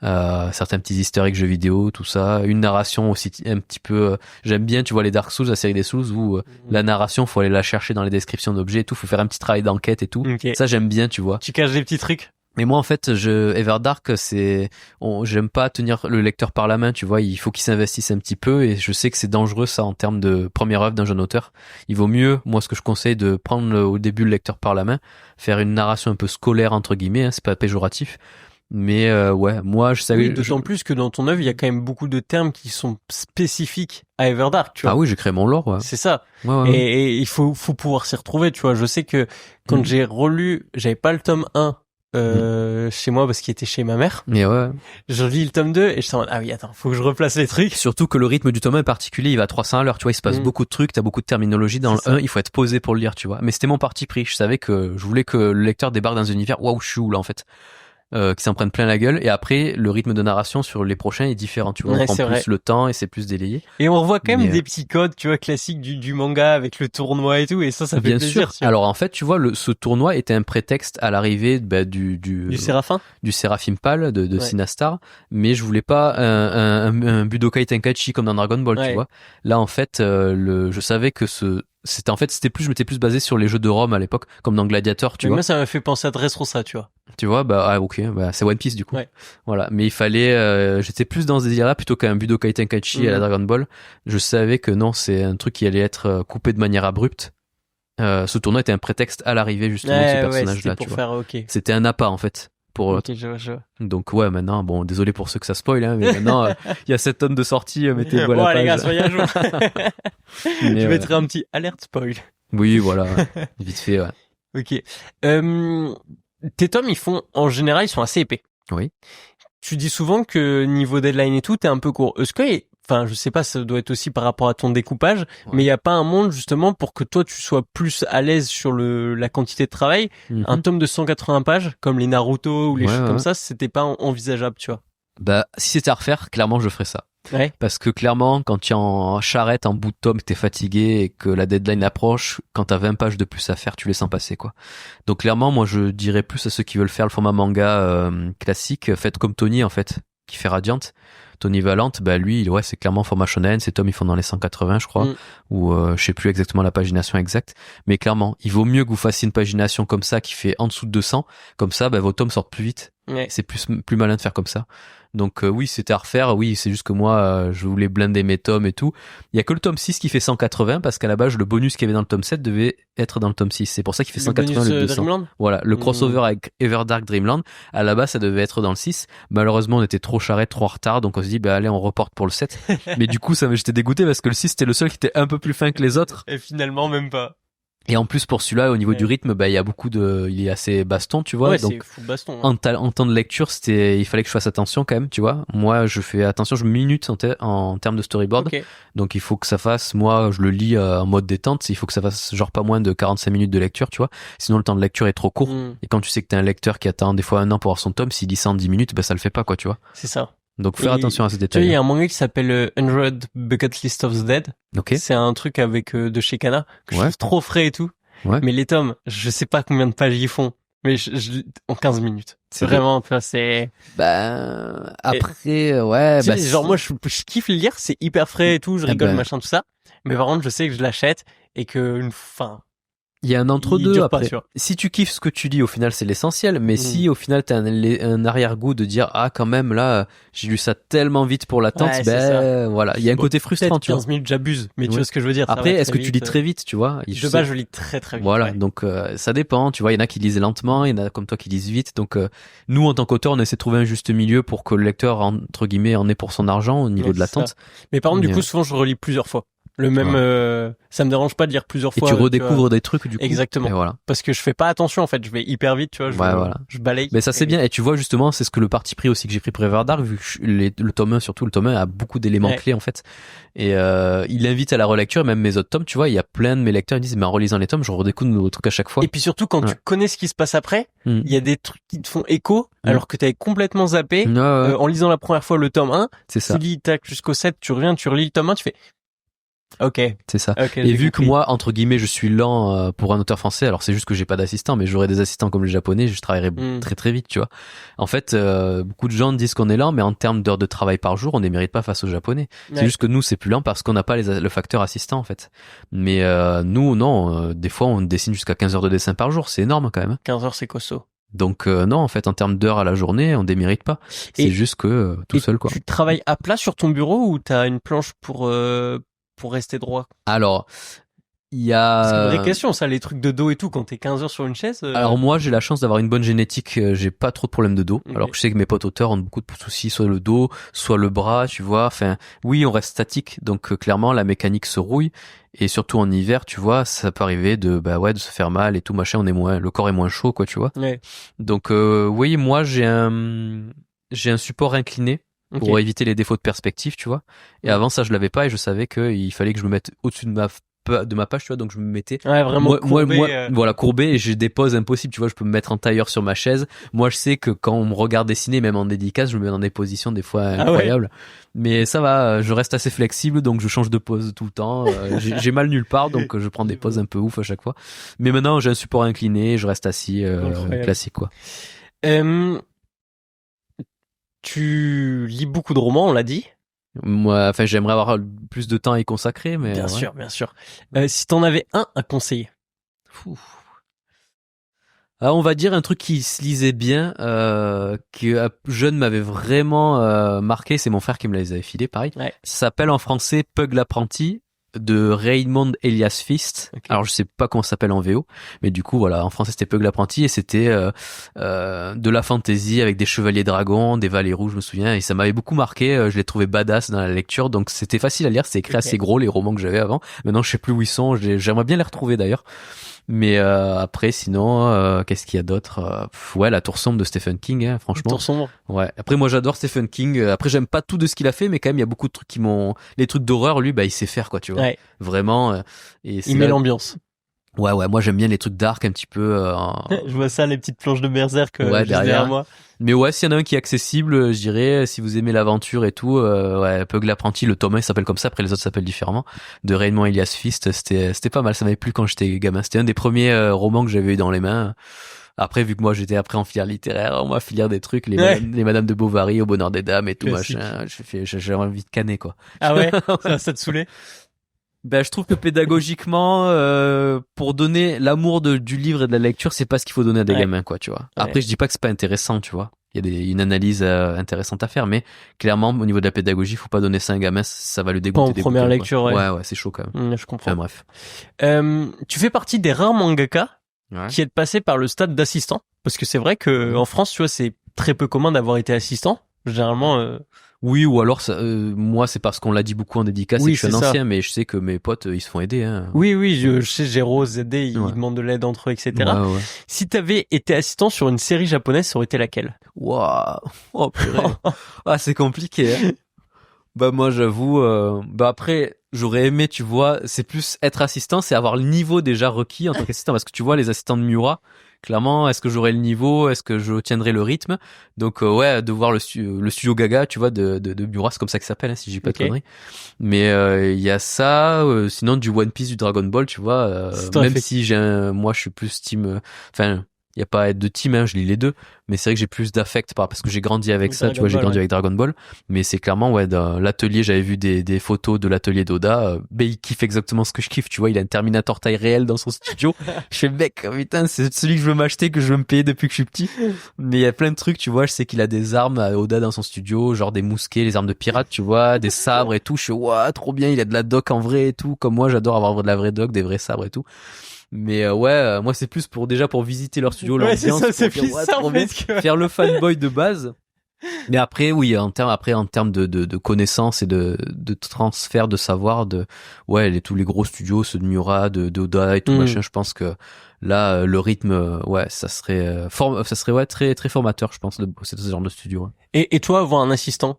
Certains petits easter eggs jeux vidéo, tout ça. Une narration aussi un petit peu, j'aime bien, tu vois, les Dark Souls, la série des Souls où la narration, faut aller la chercher dans les descriptions d'objets et tout, faut faire un petit travail d'enquête et tout. Okay. Ça, j'aime bien, tu vois. Tu caches des petits trucs. Mais moi, en fait, Everdark, j'aime pas tenir le lecteur par la main, tu vois. Il faut qu'il s'investisse un petit peu et je sais que c'est dangereux, ça, en termes de première œuvre d'un jeune auteur. Il vaut mieux, moi, ce que je conseille, de prendre au début le lecteur par la main, faire une narration un peu scolaire, entre guillemets, hein, c'est pas péjoratif. Mais ouais, moi je savais. Oui, d'autant plus que dans ton œuvre, il y a quand même beaucoup de termes qui sont spécifiques à Everdark, tu vois. Ah oui, j'ai créé mon lore, ouais. C'est ça. Ouais. Et il faut pouvoir s'y retrouver, tu vois. Je sais que quand j'ai relu, j'avais pas le tome 1 chez moi parce qu'il était chez ma mère. Mais ouais. Je lis le tome 2 et je suis en mode, ah oui, attends, faut que je replace les trucs. Surtout que le rythme du tome 1 est particulier, il va à 300 à l'heure, tu vois, il se passe beaucoup de trucs, t'as beaucoup de terminologie dans le 1, il faut être posé pour le lire, tu vois. Mais c'était mon parti pris, je savais que je voulais que le lecteur débarque dans un univers, waouh, je suis où là en fait. Qui s'en prennent plein la gueule, et après le rythme de narration sur les prochains est différent, tu vois, on prend plus le temps et c'est plus délayé. Et on revoit quand même des petits codes, tu vois, classiques du manga avec le tournoi et tout, et ça fait bien plaisir. Sûr. Alors en fait, tu vois, ce tournoi était un prétexte à l'arrivée du Séraphin, du Séraphim Pâle de Sinastar, mais je voulais pas un Budokai Tenkaichi comme dans Dragon Ball, tu vois. Là en fait, je savais que c'était plus, je m'étais plus basé sur les jeux de Rome à l'époque, comme dans Gladiator, tu vois. Moi, ça m'a fait penser à Dressrosa, tu vois. Tu vois, c'est One Piece, du coup. Ouais. Voilà. Mais il fallait, j'étais plus dans ce délire-là plutôt qu'un Budokai Tenkaichi à la Dragon Ball. Je savais que non, c'est un truc qui allait être coupé de manière abrupte. Ce tournoi était un prétexte à l'arrivée, justement, de ce personnage-là, tu vois. C'était un appât, en fait. Je vois. Donc ouais, maintenant, bon, désolé pour ceux que ça spoil, hein, mais maintenant, il y a 7 tonnes de sorties, mettez-vous à la page. Les gars, soyez à jour. Je mettrai un petit alerte spoil. Oui, voilà, vite fait, ouais. Ok. Tes tomes, en général, ils sont assez épais. Oui. Tu dis souvent que niveau deadline et tout, t'es un peu court. Est-ce que, enfin, je sais pas, ça doit être aussi par rapport à ton découpage, mais il y a pas un monde, justement, pour que toi, tu sois plus à l'aise sur la quantité de travail. Un tome de 180 pages, comme les Naruto ou les choses comme ça, c'était pas envisageable, tu vois. Bah, si c'était à refaire, clairement, je ferais ça. Ouais. Parce que clairement, quand tu es en charrette, en bout de tome, que t'es fatigué et que la deadline approche, quand t'as 20 pages de plus à faire, tu les sens passer, quoi. Donc clairement, moi, je dirais plus à ceux qui veulent faire le format manga classique, faites comme Tony, en fait, qui fait Radiant. Tony Valente, bah lui, ouais, c'est clairement format shonen, ces tomes ils font dans les 180, je crois, ou je sais plus exactement la pagination exacte, mais clairement, il vaut mieux que vous fassiez une pagination comme ça qui fait en dessous de 200, comme ça, bah vos tomes sortent plus vite. Ouais. C'est plus malin de faire comme ça. Donc oui, c'était à refaire, oui, c'est juste que moi, je voulais blinder mes tomes et tout. Il y a que le tome 6 qui fait 180, parce qu'à la base, le bonus qu'il y avait dans le tome 7 devait être dans le tome 6. C'est pour ça qu'il fait 180 le 200. Dreamland. Voilà, le crossover avec Everdark Dreamland, à la base, ça devait être dans le 6. Malheureusement, on était trop charrette, trop en retard, donc on se dit, bah allez, on reporte pour le 7. Mais du coup, j'étais dégoûté parce que le 6, c'était le seul qui était un peu plus fin que les autres. Et finalement, même pas. Et en plus pour celui-là, au niveau du rythme, bah il y a il est assez baston, tu vois. Ouais, donc c'est full baston. Hein. En temps de lecture, il fallait que je fasse attention quand même, tu vois. Moi, je fais attention, je minute en termes de storyboard. Okay. Donc il faut que ça fasse, moi, je le lis en mode détente, il faut que ça fasse genre pas moins de 45 minutes de lecture, tu vois. Sinon le temps de lecture est trop court. Et quand tu sais que t'es un lecteur qui attend des fois 1 an pour avoir son tome, s'il lit ça en 10 minutes, bah ça le fait pas, quoi, tu vois. C'est ça. Donc faire attention à ces détails. Tu vois, il y a un manga qui s'appelle 100 Bucket List of the Dead. Okay. C'est un truc avec de chez Kana que je trouve trop frais et tout. Ouais. Mais les tomes, je sais pas combien de pages ils font, mais en 15 minutes. C'est vraiment, c'est... Bah, après, ouais, bah... genre, moi, je kiffe le lire, c'est hyper frais et tout, je rigole, machin, tout ça. Mais par contre, je sais que je l'achète et que, il y a un entre-deux après. Pas, si tu kiffes ce que tu lis, au final, c'est l'essentiel. Mais si, au final, t'as un arrière-goût de dire, ah, quand même, là, j'ai lu ça tellement vite pour l'attente, voilà. Il y a un côté frustrant, tu vois. 15 minutes, j'abuse. Mais tu vois ce que je veux dire. Après, est-ce que tu lis très vite, tu vois? Je lis très, très vite. Voilà. Donc, ça dépend. Tu vois, il y en a qui lisent lentement, il y en a comme toi qui lisent vite. Donc, nous, en tant qu'auteur, on essaie de trouver un juste milieu pour que le lecteur, entre guillemets, en ait pour son argent au niveau de l'attente. Mais par contre, du coup, souvent, je relis plusieurs fois. Le même, ça me dérange pas de lire plusieurs fois. Et tu redécouvres des trucs du coup. Exactement. Et voilà. Parce que je fais pas attention en fait, je vais hyper vite, tu vois. Je balaye. Mais ça c'est bien. Et tu vois justement, c'est ce que le parti pris aussi que j'ai pris pour Everdark, vu que le tome 1 surtout, le tome 1 a beaucoup d'éléments clés en fait. Et il invite à la relecture, même mes autres tomes, tu vois, il y a plein de mes lecteurs qui disent, mais en relisant les tomes, je redécouvre de nouveaux trucs à chaque fois. Et puis surtout quand tu connais ce qui se passe après, il y a des trucs qui te font écho, alors que t'avais complètement zappé, en lisant la première fois le tome 1. C'est ça. Tu lis, tac, jusqu'au 7, tu reviens, tu relis le tome 1, tu fais, ok. C'est ça. Okay, et vu que moi, entre guillemets, je suis lent pour un auteur français, alors c'est juste que j'ai pas d'assistant, mais j'aurais des assistants comme les japonais, je travaillerais très très vite, tu vois. En fait, beaucoup de gens disent qu'on est lent, mais en termes d'heures de travail par jour, on ne mérite pas face aux japonais. C'est juste que nous, c'est plus lent parce qu'on n'a pas le facteur assistant, en fait. Mais nous, non, des fois, on dessine jusqu'à 15 heures de dessin par jour, c'est énorme quand même. 15 heures, c'est costaud. Donc non, en fait, en termes d'heures à la journée, on démérite pas. C'est juste que tout seul, quoi. Tu travailles à plat sur ton bureau ou t'as une planche pour rester droit? Alors, il y a... C'est une vraie question, ça, les trucs de dos et tout, quand t'es 15 heures sur une chaise. Alors moi, j'ai la chance d'avoir une bonne génétique, j'ai pas trop de problèmes de dos. Okay. Alors que je sais que mes potes auteurs ont beaucoup de soucis, soit le dos, soit le bras, tu vois. Enfin, oui, on reste statique, donc clairement, la mécanique se rouille. Et surtout en hiver, tu vois, ça peut arriver de se faire mal et tout, machin, le corps est moins chaud, quoi, tu vois. Ouais. Donc, oui, moi, j'ai un support incliné. Pour éviter les défauts de perspective, tu vois. Et avant ça, je l'avais pas et je savais qu'il fallait que je me mette au-dessus de ma page, tu vois. Donc je me mettais vraiment courbé, voilà, courbé, et j'ai des poses impossibles, tu vois. Je peux me mettre en tailleur sur ma chaise. Moi, je sais que quand on me regarde dessiner, même en dédicace, je me mets dans des positions des fois incroyables. Mais ça va, je reste assez flexible, donc je change de pose tout le temps. J'ai mal nulle part, donc je prends des poses un peu ouf à chaque fois. Mais maintenant, j'ai un support incliné, je reste assis, classique, quoi. Tu lis beaucoup de romans, on l'a dit. Moi, enfin, j'aimerais avoir plus de temps à y consacrer, mais bien sûr. Si t'en avais un à conseiller. Alors, on va dire un truc qui se lisait bien, qui jeune m'avait vraiment marqué. C'est mon frère qui me l'avait filé, pareil. Ouais. Ça s'appelle en français Pug l'apprenti, de Raymond Elias Fist. Okay. Alors je sais pas comment ça s'appelle en VO, mais du coup voilà, en français c'était Pug l'apprenti et c'était de la fantasy avec des chevaliers dragons, des valets rouges, je me souviens, et ça m'avait beaucoup marqué. Je l'ai trouvé badass dans la lecture, donc c'était facile à lire. C'est écrit assez gros, les romans que j'avais avant. Maintenant je sais plus où ils sont. J'aimerais bien les retrouver d'ailleurs. Mais après, sinon, qu'est-ce qu'il y a d'autre? Ouais, La Tour sombre de Stephen King, hein, franchement. Tour sombre. Ouais. Après, moi, j'adore Stephen King. Après, j'aime pas tout de ce qu'il a fait, mais quand même, il y a beaucoup de trucs qui m'ont... Les trucs d'horreur, lui, il sait faire, quoi, tu vois. Ouais. Vraiment. Et il met l'ambiance. Ouais, moi, j'aime bien les trucs dark un petit peu. Je vois ça, les petites planches de Berserk derrière moi. Mais ouais, s'il y en a un qui est accessible, je dirais, si vous aimez l'aventure et tout, Pug l'apprenti, le tome 1 s'appelle comme ça, après les autres s'appellent différemment, de Raymond Elias Fist, c'était pas mal, ça m'avait plu quand j'étais gamin. C'était un des premiers romans que j'avais eu dans les mains. Après, vu que moi j'étais après en filière littéraire, on m'a filière des trucs, les Madames de Bovary, Au bonheur des dames et tout, machin, j'ai envie de canner, quoi. Ah ouais? ça te saoulait? Ben, je trouve que pédagogiquement, pour donner l'amour du livre et de la lecture, c'est pas ce qu'il faut donner à des gamins, quoi, tu vois. Après, je dis pas que c'est pas intéressant, tu vois. Il y a une analyse intéressante à faire, mais clairement, au niveau de la pédagogie, faut pas donner ça à un gamin, ça va le dégoûter. Pas en première lecture, ouais, c'est chaud quand même. Je comprends. Enfin, bref. Tu fais partie des rares mangaka qui est passé par le stade d'assistant, parce que c'est vrai que en France, tu vois, c'est très peu commun d'avoir été assistant. Généralement. Oui, ou alors moi c'est parce qu'on l'a dit beaucoup en dédicace, et que je suis un ancien, mais je sais que mes potes ils se font aider. Hein. Oui, je sais, Géro, ZD, ils demandent de l'aide entre eux, etc. Ouais. Si t'avais été assistant sur une série japonaise, ça aurait été laquelle? Waouh, oh purée. C'est compliqué. Hein. Bah moi j'avoue, après j'aurais aimé, tu vois, c'est plus être assistant, c'est avoir le niveau déjà requis en tant qu'assistant, parce que tu vois les assistants de Miura. Clairement, est-ce que j'aurai le niveau, est-ce que je tiendrai le rythme? Donc de voir le studio Gaga, tu vois, de Miura, c'est comme ça que ça s'appelle, hein, si j'ai pas de conneries. Mais il y a ça, sinon du One Piece, du Dragon Ball, tu vois, même si moi je suis plus team, il y a pas à être de team, hein, je lis les deux, mais c'est vrai que j'ai plus d'affect parce que j'ai grandi avec ça, tu vois, j'ai grandi avec Dragon Ball, mais c'est clairement dans l'atelier, j'avais vu des photos de l'atelier d'Oda, il kiffe exactement ce que je kiffe, tu vois, il a un Terminator taille réelle dans son studio. Je fais mec, putain, c'est celui que je veux m'acheter, que je veux me payer depuis que je suis petit. Mais il y a plein de trucs, tu vois, je sais qu'il a des armes à Oda dans son studio, genre des mousquets, les armes de pirates, tu vois, des sabres et tout. Je fais trop bien, il a de la doc en vrai et tout, comme moi j'adore avoir de la vraie doc, des vrais sabres et tout. Mais moi c'est plus pour visiter leur studio, l'ambiance, c'est plus ça en fait, faire le fanboy de base. Mais après, oui, en termes de connaissances et de transfert de savoir, tous les gros studios, ceux de Miura, de Oda et tout machin, je pense que là, le rythme, ça serait très, très formateur, je pense, de bosser dans ce genre de studio. Ouais. Et toi, avoir un assistant?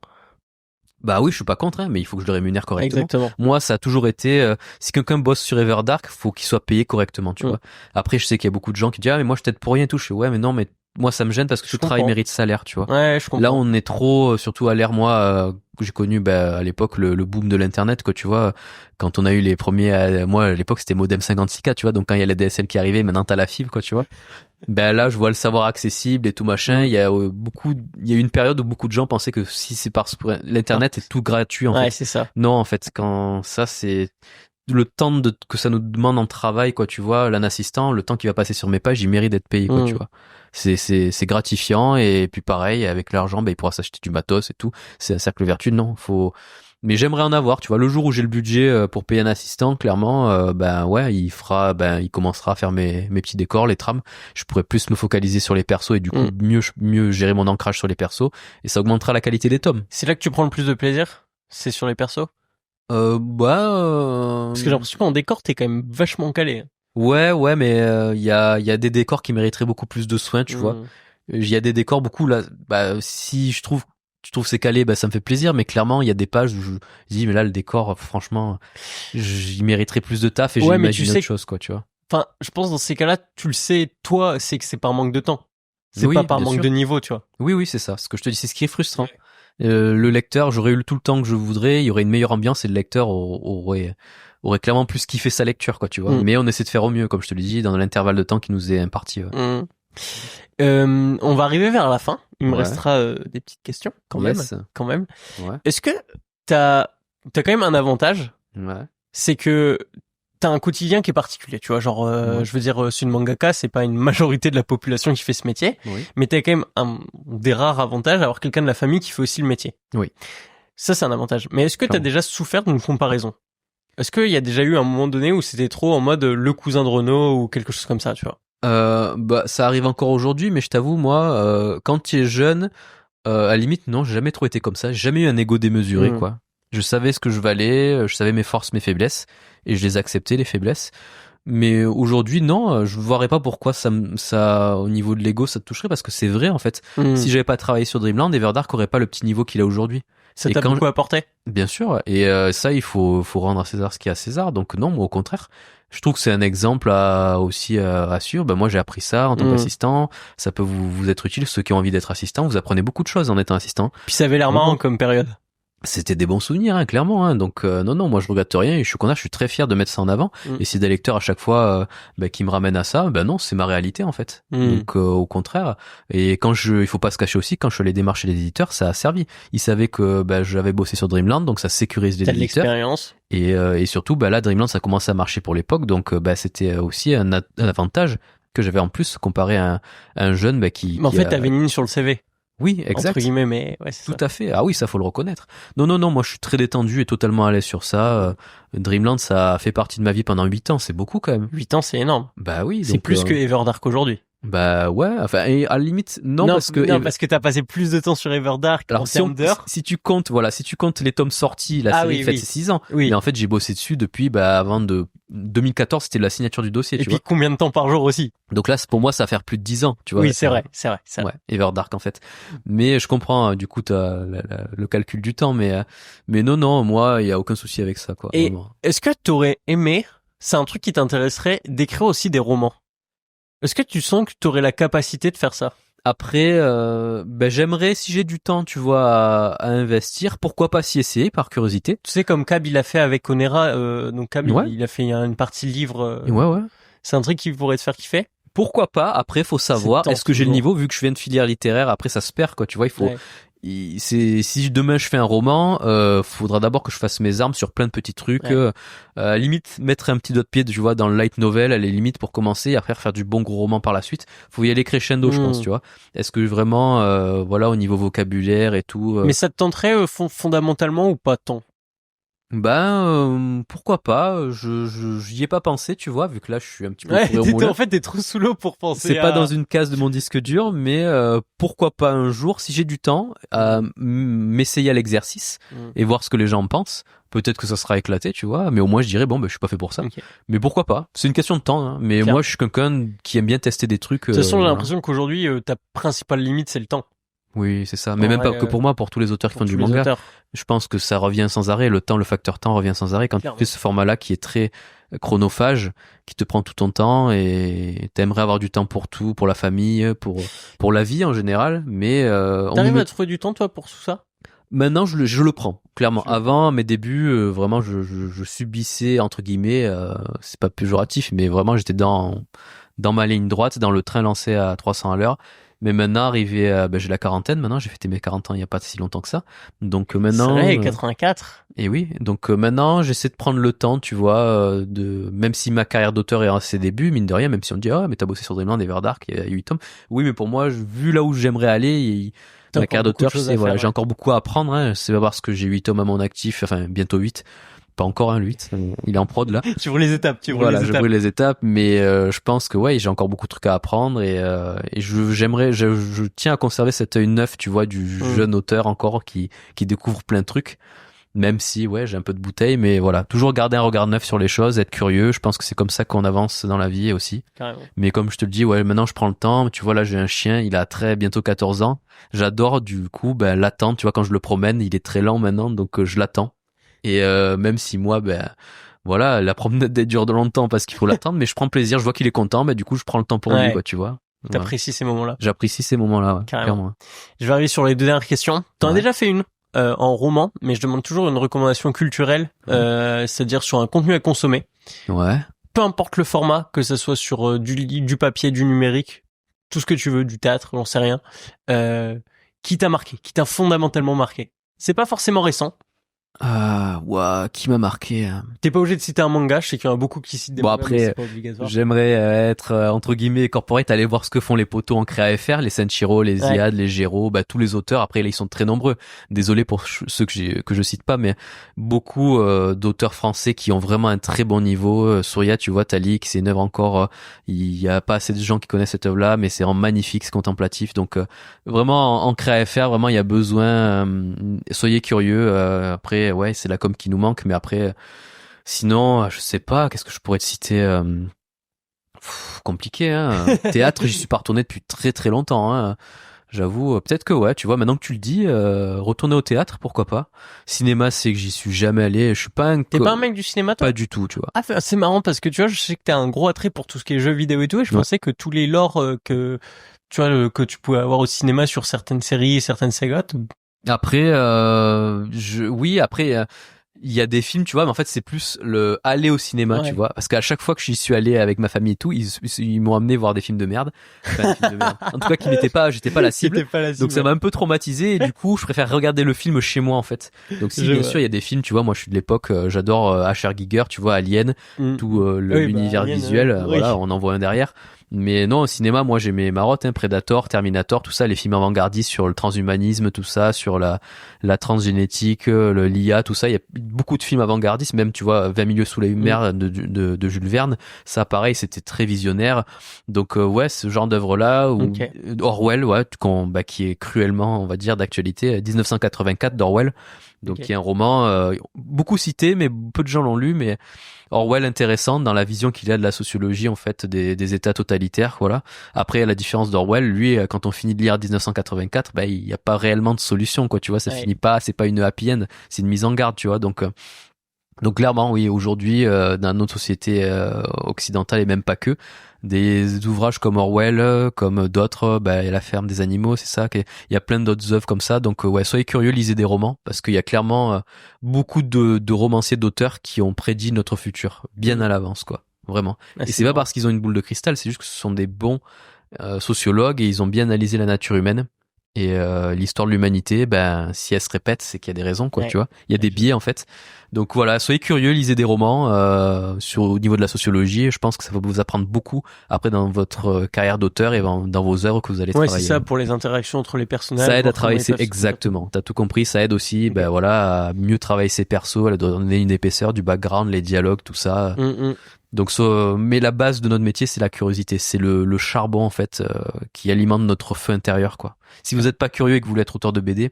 Bah oui, je suis pas contre, hein, mais il faut que je le rémunère correctement. Exactement. Moi, ça a toujours été, si quelqu'un bosse sur Everdark, faut qu'il soit payé correctement, tu vois. Après, je sais qu'il y a beaucoup de gens qui disent, ah, mais moi, je t'aide pour rien et tout. Je fais, ouais, mais non, mais moi, ça me gêne parce que ce travail mérite salaire, tu vois. Ouais, je comprends. Là, on est trop, surtout à l'ère, moi, que j'ai connu, à l'époque, le boom de l'internet, quoi, tu vois. Quand on a eu les premiers, moi, à l'époque, c'était modem 56K, tu vois. Donc, quand il y a les DSL qui arrivaient, maintenant, t'as la fibre, quoi, tu vois. Là, je vois le savoir accessible et tout machin. Il y a eu une période où beaucoup de gens pensaient que si c'est parce que l'internet est tout gratuit, en fait. Ouais, c'est ça. Non, en fait, quand ça, c'est le temps que ça nous demande en travail, quoi, tu vois, l'un assistant, le temps qu'il va passer sur mes pages, il mérite d'être payé, quoi, tu vois. C'est gratifiant, et puis pareil, avec l'argent, il pourra s'acheter du matos et tout. C'est un cercle vertueux, non, mais j'aimerais en avoir, tu vois. Le jour où j'ai le budget pour payer un assistant, clairement, il commencera à faire mes petits décors, les trames. Je pourrais plus me focaliser sur les persos et du coup mieux gérer mon ancrage sur les persos, et ça augmentera la qualité des tomes. C'est là que tu prends le plus de plaisir? C'est sur les persos? Parce que j'ai l'impression qu'en décor, t'es quand même vachement calé. Ouais, mais il y a des décors qui mériteraient beaucoup plus de soins, tu vois. Il y a des décors beaucoup là. Si je trouve c'est calé, ça me fait plaisir, mais clairement il y a des pages où je dis, mais là le décor, franchement, il mériterait plus de taf, et j'imagine autre chose, quoi, tu vois. Enfin, je pense dans ces cas-là, tu le sais, toi, c'est que c'est par manque de temps. C'est pas par manque de niveau, tu vois. Oui, c'est ça. Ce que je te dis, c'est ce qui est frustrant. Le lecteur, j'aurais eu tout le temps que je voudrais, il y aurait une meilleure ambiance et le lecteur aurait clairement plus kiffé sa lecture, quoi, tu vois. Mais on essaie de faire au mieux, comme je te le dis, dans l'intervalle de temps qui nous est imparti. On va arriver vers la fin. Il me restera des petites questions, quand même. Ouais. Est-ce que t'as quand même un avantage? Ouais. C'est que t'as un quotidien qui est particulier, tu vois, genre je veux dire, c'est une mangaka, c'est pas une majorité de la population qui fait ce métier, mais t'as quand même un des rares avantages d'avoir quelqu'un de la famille qui fait aussi le métier. Oui. Ça, c'est un avantage. Mais est-ce que t'as déjà souffert d'une comparaison? Est-ce qu'il y a déjà eu un moment donné où c'était trop en mode le cousin de Renaud ou quelque chose comme ça, tu vois? Ça arrive encore aujourd'hui, mais je t'avoue, moi, quand tu es jeune, à la limite, non, j'ai jamais trop été comme ça. J'ai jamais eu un ego démesuré, quoi. Je savais ce que je valais, je savais mes forces, mes faiblesses, et je les acceptais, les faiblesses. Mais aujourd'hui, non, je ne verrais pas pourquoi ça, au niveau de l'ego, ça te toucherait, parce que c'est vrai, en fait. Si j'avais pas travaillé sur Dreamland, Everdark aurait pas le petit niveau qu'il a aujourd'hui. Ça t'a beaucoup apporté? Bien sûr, et ça, il faut rendre à César ce qui est à César. Donc non, moi, au contraire, je trouve que c'est un exemple à suivre. Moi, j'ai appris ça en tant qu'assistant. Ça peut vous être utile. Ceux qui ont envie d'être assistant, vous apprenez beaucoup de choses en étant assistant. Puis ça avait l'air marrant comme période. C'était des bons souvenirs, hein, clairement. Hein. Donc non, moi je regrette rien, et je suis content, je suis très fier de mettre ça en avant. Et si des lecteurs à chaque fois qui me ramènent à ça, non, c'est ma réalité en fait. Donc au contraire. Et il faut pas se cacher aussi, quand je suis allé démarcher les éditeurs, ça a servi. Ils savaient que j'avais bossé sur Dreamland, donc ça sécurise les éditeurs. T'as de l'expérience. Et surtout, là, Dreamland, ça commençait à marcher pour l'époque, donc c'était aussi un avantage que j'avais en plus comparé à un jeune qui. Mais en fait, t'avais une ligne sur le CV. Oui, exact. Entre guillemets, mais ouais, c'est tout ça. À fait. Ah oui, ça faut le reconnaître. Non, moi je suis très détendu et totalement à l'aise sur ça. Dreamland, ça a fait partie de ma vie pendant 8 ans, c'est beaucoup quand même. 8 ans, c'est énorme. Oui. C'est plus que Everdark aujourd'hui. Ouais, enfin, et à la limite, parce que t'as passé plus de temps sur Everdark. Alors, si tu comptes les tomes sortis, la série fait ses 6 ans. Oui. Mais en fait, j'ai bossé dessus depuis, avant 2014, c'était la signature du dossier, et puis, combien de temps par jour aussi? Donc là, pour moi, ça va faire plus de 10 ans, tu vois. Oui, c'est vrai. Ouais, Everdark, en fait. Mais je comprends, du coup, t'as le calcul du temps, mais non, moi, il y a aucun souci avec ça, quoi. Et vraiment. Est-ce que t'aurais aimé, c'est un truc qui t'intéresserait, d'écrire aussi des romans? Est-ce que tu sens que tu aurais la capacité de faire ça? Après, j'aimerais, si j'ai du temps, tu vois, à investir, pourquoi pas s'y essayer, par curiosité. Tu sais, comme Cab, il a fait avec Onera, donc Cab, il a fait une partie livre. Ouais. C'est un truc qui pourrait te faire kiffer? Pourquoi pas? Après, faut savoir, est-ce que j'ai le niveau, vu que je viens de filière littéraire, après ça se perd, quoi, tu vois, il faut... Ouais. Si demain je fais un roman, faudra d'abord que je fasse mes armes sur plein de petits trucs. Limite mettre un petit doigt de pied, tu vois, dans le light novel, elle est limite pour commencer, et après faire du bon gros roman par la suite. Faut y aller crescendo, je pense, tu vois. Est-ce que vraiment, au niveau vocabulaire et tout. Mais ça te tenterait fondamentalement ou pas tant? Pourquoi pas, j'y ai pas pensé, tu vois, vu que là je suis un petit peu en fait t'es trop sous l'eau pour penser. C'est pas dans une case de mon disque dur, mais pourquoi pas un jour, si j'ai du temps, m'essayer à l'exercice et voir ce que les gens en pensent. Peut-être que ça sera éclaté, tu vois, mais au moins je dirais je suis pas fait pour ça. Okay. Mais pourquoi pas? C'est une question de temps, hein. Mais moi je suis quelqu'un qui aime bien tester des trucs. De toute façon, j'ai l'impression qu'aujourd'hui ta principale limite c'est le temps. Oui, c'est ça. Mais même pas que pour moi, pour tous les auteurs qui font du manga. Je pense que ça revient sans arrêt. Le facteur temps revient sans arrêt. Quand tu fais ce format-là qui est très chronophage, qui te prend tout ton temps et t'aimerais avoir du temps pour tout, pour la famille, pour la vie en général. Mais, t'arrives à trouver du temps, toi, pour tout ça? Maintenant, je le prends. Clairement. Avant, à mes débuts, vraiment, je subissais, entre guillemets, c'est pas péjoratif, mais vraiment, j'étais dans ma ligne droite, dans le train lancé à 300 à l'heure. Mais maintenant, arrivé j'ai la quarantaine, maintenant, j'ai fêté mes 40 ans il y a pas si longtemps que ça. Donc maintenant... C'est vrai, 84. Et oui, donc maintenant, j'essaie de prendre le temps, tu vois, même si ma carrière d'auteur est à ses débuts, mine de rien, même si on me dit, mais t'as bossé sur Dreamland et Everdark, il y a 8 tomes. Oui, mais pour moi, vu là où j'aimerais aller, ma carrière d'auteur, j'ai encore beaucoup à apprendre, hein. C'est pas parce que j'ai 8 tomes à mon actif, enfin, bientôt 8. Pas encore, le 8. Il est en prod, là. Tu brûles les étapes, je brûle les étapes, mais je pense que j'ai encore beaucoup de trucs à apprendre et je tiens à conserver cet œil neuf, tu vois, du jeune auteur encore qui découvre plein de trucs. Même si, j'ai un peu de bouteille, mais voilà. Toujours garder un regard neuf sur les choses, être curieux. Je pense que c'est comme ça qu'on avance dans la vie aussi. Carrément. Mais comme je te le dis, maintenant je prends le temps. Tu vois, là, j'ai un chien, il a bientôt 14 ans. J'adore, du coup, l'attendre. Tu vois, quand je le promène, il est très lent maintenant, donc je l'attends. Et même si moi, la promenade est dure de longtemps parce qu'il faut l'attendre, mais je prends plaisir, je vois qu'il est content, du coup je prends le temps pour lui, quoi, tu vois. T'apprécies ces moments-là. J'apprécie ces moments-là, carrément. Je vais arriver sur les 2 dernières questions. T'en as déjà fait une en roman, mais je demande toujours une recommandation culturelle, c'est-à-dire sur un contenu à consommer. Ouais. Peu importe le format, que ça soit sur du papier, du numérique, tout ce que tu veux, du théâtre, j'en sais rien. Qui t'a marqué, qui t'a fondamentalement marqué. C'est pas forcément récent. Qui m'a marqué. T'es pas obligé de citer un manga, je sais qu'il y en a beaucoup qui citent des mangas, après, mais c'est pas obligatoire. J'aimerais être entre guillemets corporate, aller voir ce que font les potos en créa FR, les Senshiro, les Ziad, les Gero, tous les auteurs. Après là, ils sont très nombreux. Désolé pour ceux que je cite pas, mais beaucoup d'auteurs français qui ont vraiment un très bon niveau. Surya, tu vois, Talik, c'est une œuvre encore. Il y a pas assez de gens qui connaissent cette œuvre-là, mais c'est vraiment magnifique, c'est contemplatif. Donc vraiment en créa FR, vraiment il y a besoin. Soyez curieux. Après. C'est la com qui nous manque, mais après, sinon, je sais pas, qu'est-ce que je pourrais te citer compliqué, hein. Théâtre, j'y suis pas retourné depuis très très longtemps, hein. J'avoue, peut-être que tu vois, maintenant que tu le dis, retourner au théâtre, pourquoi pas. Cinéma, c'est que j'y suis jamais allé, je suis pas T'es pas un mec du cinéma, toi? Pas du tout, tu vois. C'est marrant parce que tu vois, je sais que t'as un gros attrait pour tout ce qui est jeux vidéo et tout, et je pensais que tous les lores que tu pouvais avoir au cinéma sur certaines séries, certaines sagas. Après, après, il y a des films, tu vois, mais en fait, c'est plus le aller au cinéma, tu vois, parce qu'à chaque fois que j'y suis allé avec ma famille et tout, ils m'ont amené voir des films de merde. Enfin, des films de merde. En tout cas, j'étais pas la cible. Donc ça m'a un peu traumatisé et du coup, je préfère regarder le film chez moi, en fait. Donc si, bien sûr, il y a des films, tu vois, moi, je suis de l'époque, j'adore H.R. Giger, tu vois, Alien, tout l'univers visuel, on en voit un derrière. Mais non, au cinéma, moi, j'ai mes marottes, Predator, Terminator, tout ça, les films avant-gardistes sur le transhumanisme, tout ça, sur la transgénétique, l'IA, tout ça. Il y a beaucoup de films avant-gardistes, même, tu vois, 20 milieux sous la mer de Jules Verne. Ça, pareil, c'était très visionnaire. Donc, ce genre d'œuvre-là, ou Orwell, qui est cruellement, on va dire, d'actualité, 1984 d'Orwell. Donc, qui est un roman, beaucoup cité, mais peu de gens l'ont lu, mais Orwell intéressant dans la vision qu'il a de la sociologie, en fait, des États totalitaires, voilà. Après, à la différence d'Orwell, lui, quand on finit de lire 1984, il y a pas réellement de solution, quoi, tu vois, ça finit pas, c'est pas une happy end, c'est une mise en garde, tu vois, donc clairement, oui, aujourd'hui, dans notre société occidentale et même pas que, des ouvrages comme Orwell, comme d'autres, La ferme des animaux, c'est ça, il y a plein d'autres œuvres comme ça, donc soyez curieux, lisez des romans, parce qu'il y a clairement beaucoup de romanciers, d'auteurs qui ont prédit notre futur, bien à l'avance, quoi, vraiment. Et c'est pas parce qu'ils ont une boule de cristal, c'est juste que ce sont des bons sociologues et ils ont bien analysé la nature humaine. Et l'histoire de l'humanité, ben si elle se répète, c'est qu'il y a des raisons, quoi, tu vois. Il y a des biais en fait. Donc voilà, soyez curieux, lisez des romans au niveau de la sociologie. Je pense que ça va vous apprendre beaucoup après dans votre carrière d'auteur et dans vos œuvres que vous allez travailler. Ouais, c'est ça, pour les interactions entre les personnages. Ça aide à travailler exactement. T'as tout compris. Ça aide aussi, ben voilà, à mieux travailler ses persos, à donner une épaisseur, du background, les dialogues, tout ça. Donc, mais la base de notre métier, c'est la curiosité, c'est le charbon en fait qui alimente notre feu intérieur, quoi. Si vous n'êtes pas curieux et que vous voulez être auteur de BD,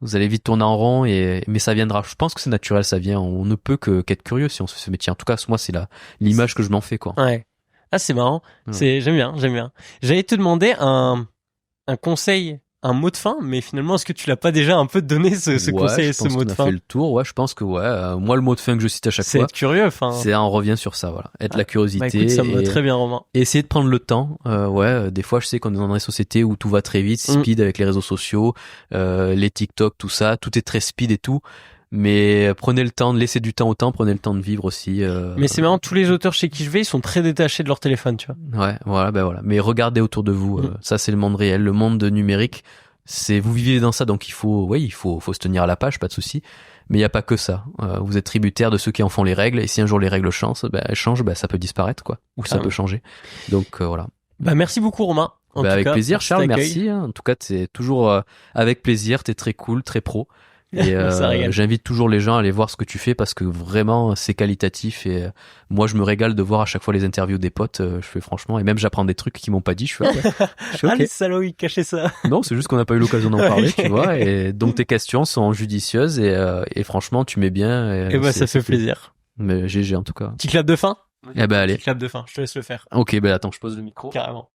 vous allez vite tourner en rond mais ça viendra. Je pense que c'est naturel, ça vient. On ne peut qu'être curieux si on se fait ce métier. En tout cas, moi, c'est l'image que je m'en fais, quoi. Ouais. Ah, c'est marrant. J'aime bien. J'allais te demander un conseil, un mot de fin, mais finalement, est-ce que tu l'as pas déjà un peu donné ce conseil et ce mot de fin? On a fait le tour. Ouais, je pense que moi, le mot de fin que je cite à chaque fois, c'est être curieux. On revient sur ça, voilà. Être la curiosité. Bah, écoute, ça me va très bien, Romain. Et essayer de prendre le temps. Des fois, je sais qu'on est dans des sociétés où tout va très vite, speed avec les réseaux sociaux, les TikTok, tout ça, tout est très speed et tout. Mais prenez le temps de laisser du temps au temps, prenez le temps de vivre aussi. Mais c'est marrant, tous les auteurs chez qui je vais, ils sont très détachés de leur téléphone, tu vois. Ouais, voilà. Mais regardez autour de vous. Ça, c'est le monde réel, le monde numérique. Vous vivez dans ça, donc il faut se tenir à la page, pas de souci. Mais il y a pas que ça. Vous êtes tributaire de ceux qui en font les règles, et si un jour les règles changent, ça peut disparaître, quoi. Ou ça peut changer. Donc voilà. Bah merci beaucoup, Romain. Avec plaisir, Charles. Merci. En tout cas, c'est toujours avec plaisir. T'es très cool, très pro. Et j'invite toujours les gens à aller voir ce que tu fais parce que vraiment c'est qualitatif et moi je me régale de voir à chaque fois les interviews des potes. Je fais franchement et même j'apprends des trucs qu'ils m'ont pas dit. Je fais ah les salauds ils cachaient ça. Non, c'est juste qu'on n'a pas eu l'occasion d'en parler, tu vois. Et donc tes questions sont judicieuses et franchement tu mets bien. Et ça fait plaisir. Mais GG en tout cas. Petit clap de fin. Eh ben allez. Petit clap de fin. Je te laisse le faire. Ok, attends, je pose le micro. Carrément.